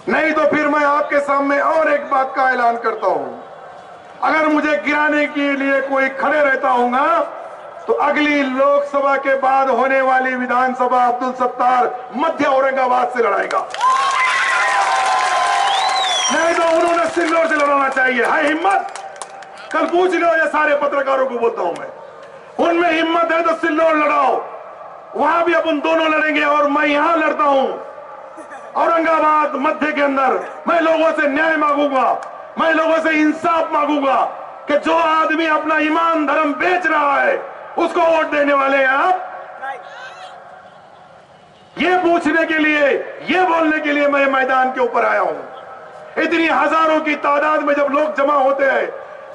नहीं तो फिर मैं आपके सामने और एक बात का ऐलान करता हूं, अगर मुझे गिराने के लिए कोई खड़े रहता होगा तो अगली लोकसभा के बाद होने वाली विधानसभा अब्दुल सत्तार मध्य औरंगाबाद से लड़ाएगा। नहीं तो उन्होंने सिल्लोड से लड़ाना चाहिए। है हिम्मत? कल पूछ लो, ये सारे पत्रकारों को बोलता हूं मैं, उनमें हिम्मत है तो सिल्लोड लड़ाओ, वहां भी अपन दोनों लड़ेंगे। और मैं यहां लड़ता हूं औरंगाबाद मध्य के अंदर, मैं लोगों से न्याय मांगूंगा, मैं लोगों से इंसाफ मांगूंगा कि जो आदमी अपना ईमान धर्म बेच रहा है उसको वोट देने वाले हैं आप। ये पूछने के लिए, ये बोलने के लिए मैं मैदान के ऊपर आया हूं। इतनी हजारों की तादाद में जब लोग जमा होते हैं,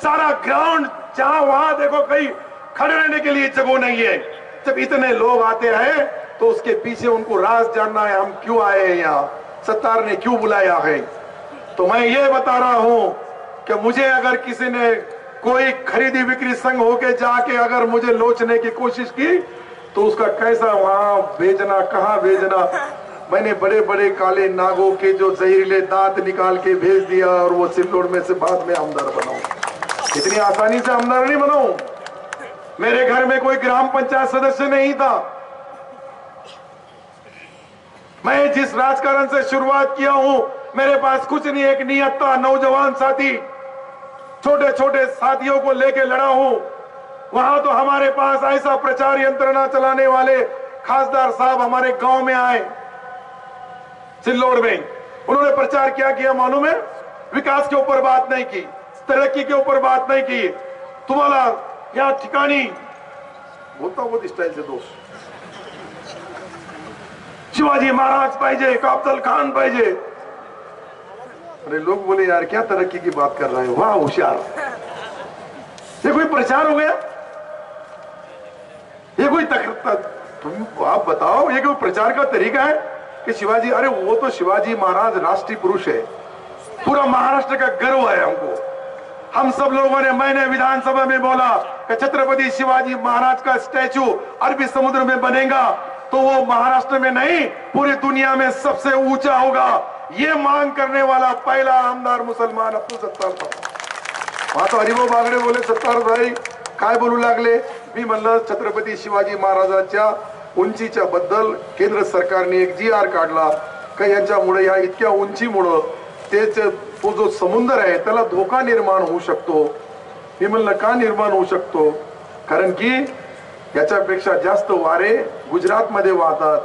सारा ग्राउंड जहां वहां देखो कहीं खड़े रहने के लिए जगह नहीं है, जब इतने लोग आते हैं तो उसके पीछे उनको राज जानना है, हम क्यों आए हैं यहाँ, सत्तार ने क्यों बुलाया है। तो मैं ये बता रहा हूं कि मुझे अगर किसी ने कोई खरीदी बिक्री संघ होके जाके अगर मुझे लोचने की कोशिश की तो उसका कैसा वहां भेजना, कहां भेजना। मैंने बड़े बड़े काले नागों के जो जहरीले दांत निकाल के भेज दिया और वो सिल्लोड में से बाद में आमदार बनाऊं। इतनी आसानी से आमदार नहीं बनाऊं। मेरे घर में कोई ग्राम पंचायत सदस्य नहीं था। मैं जिस राजकारण से शुरुआत किया हूं, मेरे पास कुछ नहीं, एक नियत था, नौजवान साथी, छोटे छोटे साथियों को लेके लड़ा हूं। वहां तो हमारे पास ऐसा प्रचार यंत्रणा चलाने वाले खासदार साहब हमारे गांव में आए, सिल्लोड में। उन्होंने प्रचार क्या किया मालूम है? विकास के ऊपर बात नहीं की, तरक्की के ऊपर बात नहीं की। तुम्हारा यहाँ ठिकानी बोलता वो स्टाइल से दोस्त, शिवाजी महाराज पाहिजे का अफजल खान पाहिजे। अरे लोग बोले यार क्या तरक्की की बात कर रहे हो, वाह होशियार। ये कोई प्रचार हो गया? ये कोई तुम आप बताओ, ये कोई प्रचार का तरीका है कि शिवाजी? अरे वो तो शिवाजी महाराज राष्ट्रीय पुरुष है, पूरा महाराष्ट्र का गर्व है हमको। हम सब लोगों ने, मैंने विधानसभा में बोला कि छत्रपति शिवाजी महाराज का स्टैचू अरबी समुद्र में बनेगा तो वो महाराष्ट्र में नहीं पूरी दुनिया में सबसे ऊंचा होगा। ये मांग करने वाला पहला आमदार मुसलमान अब्दुल सत्तार था। आता हरिभाऊ बागडे बोले, सत्तार भाई काय बोलू लागले? मी म्हणलं छत्रपती शिवाजी महाराजांच्या उंचीच्या बद्दल केंद्र सरकारने एक GR काढला का यांच्यामुळे या इतक्या उंचीमुळे तेच तो जो समुद्र आहे त्याला धोका निर्माण होऊ शकतो। मी म्हणलं का निर्माण होऊ शकतो? कारण की याच्यापेक्षा जास्त वारे गुजरात मध्ये वाहतात,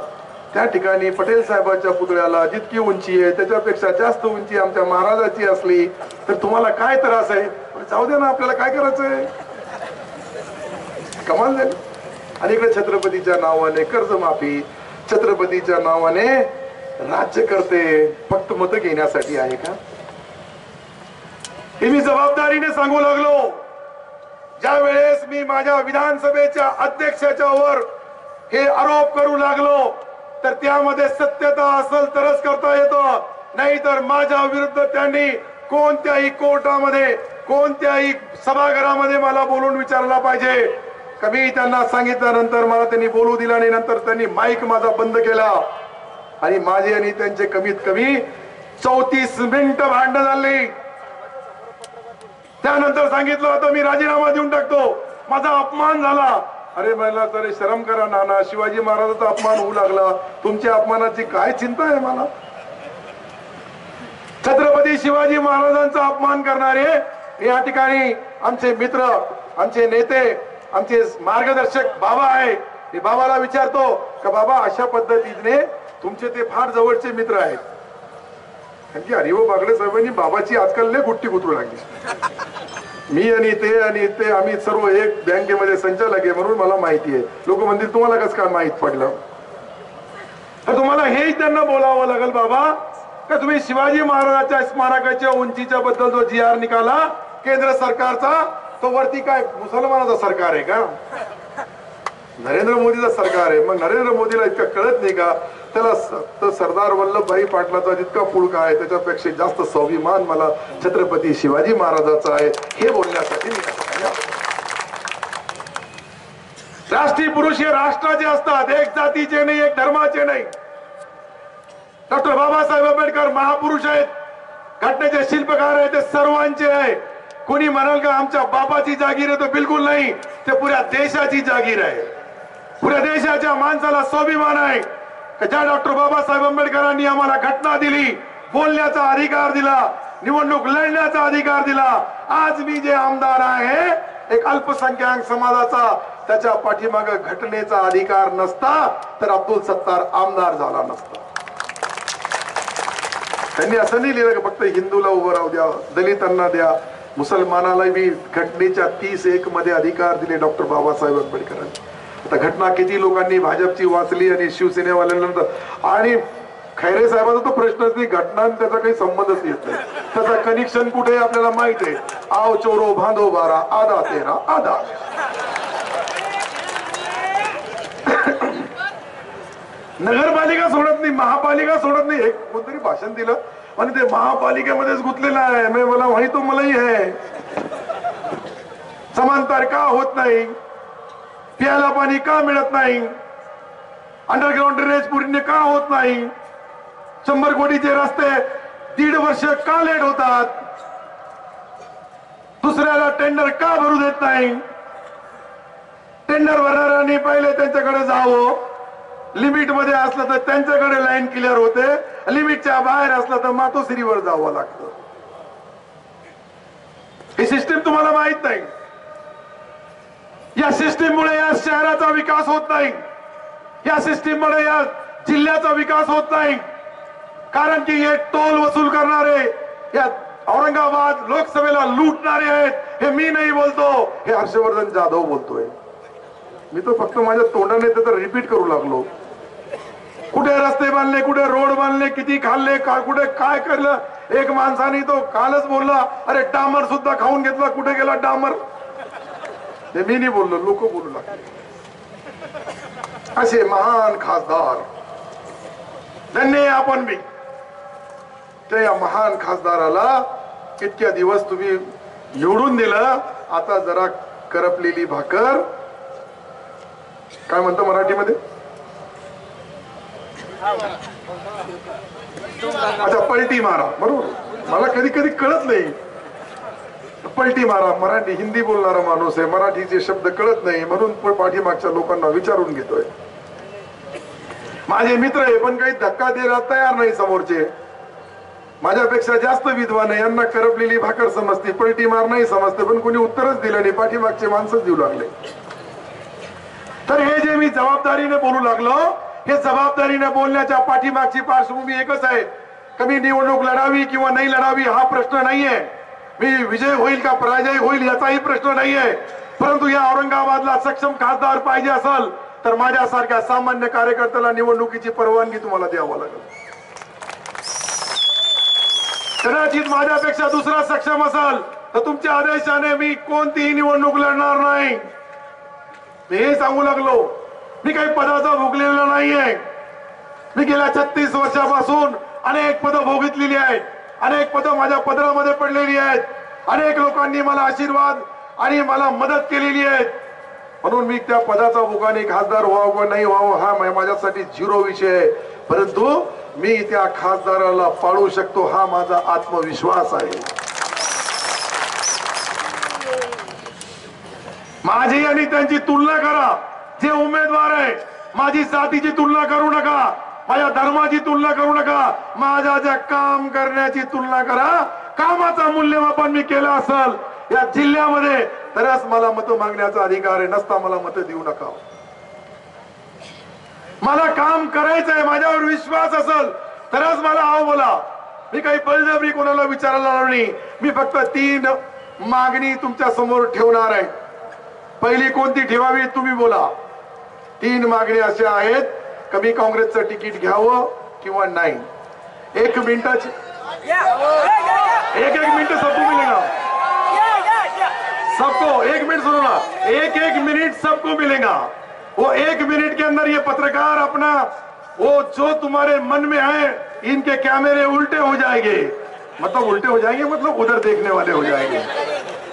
त्या ठिकाणी पटेल साहेबांच्या पुतळ्याला जितकी उंची आहे त्याच्यापेक्षा जास्त उंची आमच्या महाराजाची असली तर तुम्हाला काय त्रास आहे? जाऊ दे ना, आपल्याला काय करायचंय? कमाल झाली। आणि इकडे छत्रपतीच्या नावाने कर्जमाफी, छत्रपतीच्या नावाने राज्य करते, फक्त मत घेण्यासाठी आहे का? हे मी जबाबदारीने सांगू लागलो। ज्या वेळेस मी माझ्या विधानसभेच्या अध्यक्षाच्या वर हे आरोप करू लागलो तर त्यामध्ये सत्यता असेल तरच करता येतं, नाहीतर माझ्या विरुद्ध त्यांनी कोणत्याही कोर्टामध्ये कोणत्याही सभागृहामध्ये मला बोलून विचारला पाहिजे। कमी त्यांना सांगितल्यानंतर मला त्यांनी बोलू दिला नाही, नंतर त्यांनी माईक माझा बंद केला आणि माझे आणि त्यांचे कमीत कमी 34 मिनिटं भांडण झाली। त्यानंतर सांगितलं होतं मी राजीनामा देऊन टाकतो, माझा अपमान झाला। अरे मला तरी शरम करा नाना, शिवाजी महाराजांचा अपमान होऊ लागला, तुमच्या अपमानाची काय चिंता आहे मला? छत्रपती शिवाजी महाराजांचा अपमान करणारे या ठिकाणी आमचे मित्र, आमचे नेते, आमचे मार्गदर्शक बाबा आहे। मी बाबाला विचारतो का बाबा अशा पद्धतीने तुमचे ते फार जवळचे मित्र आहेत, कारण की हरिभाऊ बागडे साहेबांनी बाबाची आजकाल लय गुट्टी गुतरू लागली। मी आणि ते आम्ही सर्व एक बँकेमध्ये संचालक आहे म्हणून मला माहिती आहे। लोक म्हणतील तुम्हाला कसं काय माहित पडलं? तर तुम्हाला हेही त्यांना बोलावं लागेल बाबा का तुम्ही शिवाजी महाराजांच्या स्मारकाच्या उंचीच्या बद्दल जो GR निकाला केंद्र सरकारचा, तो वरती काय मुसलमानाचा सरकार आहे का? नरेंद्र मोदीचा सरकार आहे। मग नरेंद्र मोदीला इतकं कळत नाही का त्याला तर सरदार वल्लभभाई पाटलाचा जितका पुळका आहे त्याच्यापेक्षा जास्त स्वाभिमान मला छत्रपती शिवाजी महाराजाचा आहे, हे बोलण्यासाठी मी राष्ट्रीय पुरुष हे राष्ट्राचे असतात, एक जातीचे नाही, एक धर्माचे नाही। डॉक्टर बाबासाहेब आंबेडकर महापुरुष आहेत, घटनेचे शिल्पकार आहेत, ते सर्वांचे आहे। कोणी म्हणाल का आमच्या बाबाची जागीर आहे? तो बिलकुल नाही, ते पुऱ्या देशाची जागीर आहे। पुऱ्या देशाच्या माणसाला स्वाभिमान आहे ज्या डॉक्टर बाबासाहेब आंबेडकरांनी आम्हाला घटना दिली, बोलण्याचा अधिकार दिला, निवडणूक लढण्याचा अधिकार दिला। आज मी जे आमदार आहे एक अल्पसंख्याक समाजाचा, त्याच्या पाठीमागे घटनेचा अधिकार नसता तर अब्दुल सत्तार आमदार झाला नसता। त्यांनी असं नाही लिहिलं की फक्त हिंदूला उभं राहू द्या, दलितांना द्या, मुसलमानाला बी घटनेच्या 30(1) मध्ये अधिकार दिले डॉक्टर बाबासाहेब आंबेडकरांनी। आता घटना किती लोकांनी भाजपची वाचली आणि शिवसेनेवाल्यांनंतर, आणि खैरे साहेबांचा तो प्रश्नच नाही, घटना त्याचा काही संबंधच येत नाही, त्याचा कनेक्शन कुठे आपल्याला माहित आहे। आओ चोरो बांधो बारा, आधा तेरा आधा। नगरपालिका सोडत नाही, महापालिका सोडत नाही। एक कोणतरी भाषण दिलं आणि ते महापालिकेमध्येच गुंतलेलं आहे, मला माहित तो मलाही आहे। समांतर का होत नाही? प्यायला पाणी का मिळत नाही? अंडरग्राउंड ड्रेनेज पूर्ण का होत नाही? 100 कोटीचे रस्ते 1.5 वर्ष का लेट होतात? दुसऱ्याला टेंडर का भरू देत नाही? टेंडर भरणाऱ्यांनी पहिले त्यांच्याकडे जावं, लिमिट मध्ये असलं तर त्यांच्याकडे लाईन क्लिअर होते, लिमिटच्या बाहेर असलं तर मातोश्रीवर जावं लागतं। ही सिस्टीम तुम्हाला माहित नाही। या सिस्टीम मुळे या शहराचा विकास होत नाही, या सिस्टीम मुळे या जिल्ह्याचा विकास होत नाही, कारण की हे टोल वसूल करणारे, या औरंगाबाद लोकसभेला लुटणारे आहेत। हे मी नाही बोलतो, हे हर्षवर्धन जाधव बोलतोय। मी तो फक्त माझ्या तोंडाने तर रिपीट करू लागलो। कुठे रस्ते बांधले, कुठे रोड बांधले, किती खाल्ले, कुठे काय करलं? एक माणसाने तो कालच बोलला, अरे डामर सुद्धा खाऊन घेतला, कुठे गेला डामर? हे मी नाही बोललो, लोक बोलू लागले। असे महान खासदार धन्य आपण बी, त्या महान खासदाराला इतक्या दिवस तुम्ही निवडून दिलं, आता जरा करपलेली भाकर काय म्हणतो मराठीमध्ये, अच्छा पलटी मारा, बरोबर. मला कधी कधी कळत नाही, पलटी मारा. मराठी हिंदी बोलणारा माणूस आहे, मराठीचे शब्द कळत नाही, म्हणून पाठीमागच्या लोकांना विचारून घेतोय. माझे मित्र आहे पण काही धक्का द्यायला तयार नाही. समोरचे माझ्यापेक्षा जास्त विद्वान आहे, यांना करपलेली भाकर समजते, पलटी मार नाही समजते, पण कोणी उत्तरच दिलं नाही. पाठीमागचे माणसंच देऊ लागले. तर हे जे मी जबाबदारीने बोलू लागलो, हे जबाबदारीने बोलण्याच्या पाठीमागची पार्श्वभूमी एकच आहे. कमी निवडणूक लढावी किंवा नाही लढावी हा प्रश्न नाहीये. मी विजय होईल का पराजय होईल याचाही प्रश्न नाहीये. परंतु या औरंगाबादला सक्षम खासदार पाहिजे असेल तर माझ्यासारख्या सामान्य कार्यकर्त्याला निवडणुकीची परवानगी तुम्हाला द्यावं लागेल. कदाचित माझ्यापेक्षा दुसरा सक्षम असेल तर तुमच्या आदेशाने मी कोणतीही निवडणूक लढणार नाही. मी हे सांगू लागलो. मी काही पदाचा भोगलेला नाहीये. मी गेल्या 36 वर्षापासून अनेक पदं भोगितलेली आहेत, अनेक पदं माझ्या पदरामध्ये पडलेली आहेत, अनेक लोकांनी मला आशीर्वाद आणि मला मदत केलेली आहे. म्हणून मी त्या पदाचा भोगाने खासदार व्हावं नाही व्हावं हा माझ्यासाठी 0 विषय आहे. परंतु मी त्या खासदाराला पाळू शकतो हा माझा आत्मविश्वास आहे. माझी आणि त्यांची तुलना करा. जे उमेदवार आहे माझी जातीची तुलना करू नका, माझ्या धर्माची तुलना करू नका, माझ्या ज्या काम करण्याची तुलना करा. कामाचा मूल्यमापन मी केलं असेल या जिल्ह्यामध्ये तरच मला मत मागण्याचा अधिकार आहे, नसता मला मत देऊ नका. मला काम करायचंय, माझ्यावर विश्वास असेल तरच मला आव बोला. मी काही बळजबरी कोणाला विचारायला आलो नाही. मी फक्त 3 मागणी तुमच्या समोर ठेवणार आहे. पहिली कोणती ठेवावी तुम्ही बोला. 3 मागणी अशा आहेत, कमी काँग्रेसचं तिकीट घ्यावं किंवा नाही. 1 मिनिटाची 1 मिनिट सबको मिलेगा, सबको 1 मिनट सुनो ना, 1 मिनट सबको मिलेगा. वो 1 मिनट के अंदर ये पत्रकार अपना वो जो तुम्हारे मन में है इनके कैमरे उल्टे हो जाएंगे. मतलब उल्टे हो जाएंगे मतलब उधर देखने वाले हो जाएंगे.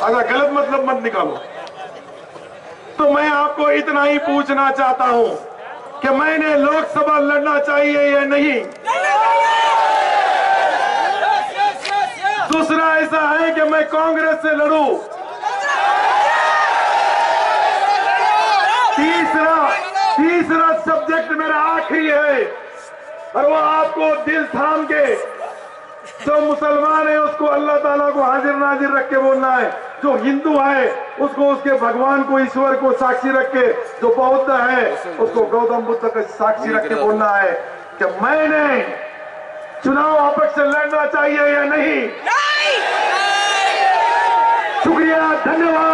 अगर गलत मतलब मत निकालो. तो मैं आपको इतना ही पूछना चाहता हूं कि मैंने लोकसभा लड़ना चाहिए या नहीं. दूसरा ऐसा है कि मैं कांग्रेस से लड़ूं. तीसरा सब्जेक्ट मेरा आखिरी है और वो आपको दिल थाम के, जो मुसलमान है उसको अल्लाह ताला को हाजिर नाजिर रख के बोलना है, जो हिंदू है उसको उसके भगवान को ईश्वर को साक्षी रख के, जो बौद्ध है उसको गौतम बुद्ध का साक्षी रख के बोलना है कि मैंने चुनाव अपक्ष लड़ना चाहिए या नहीं. शुक्रिया, धन्यवाद.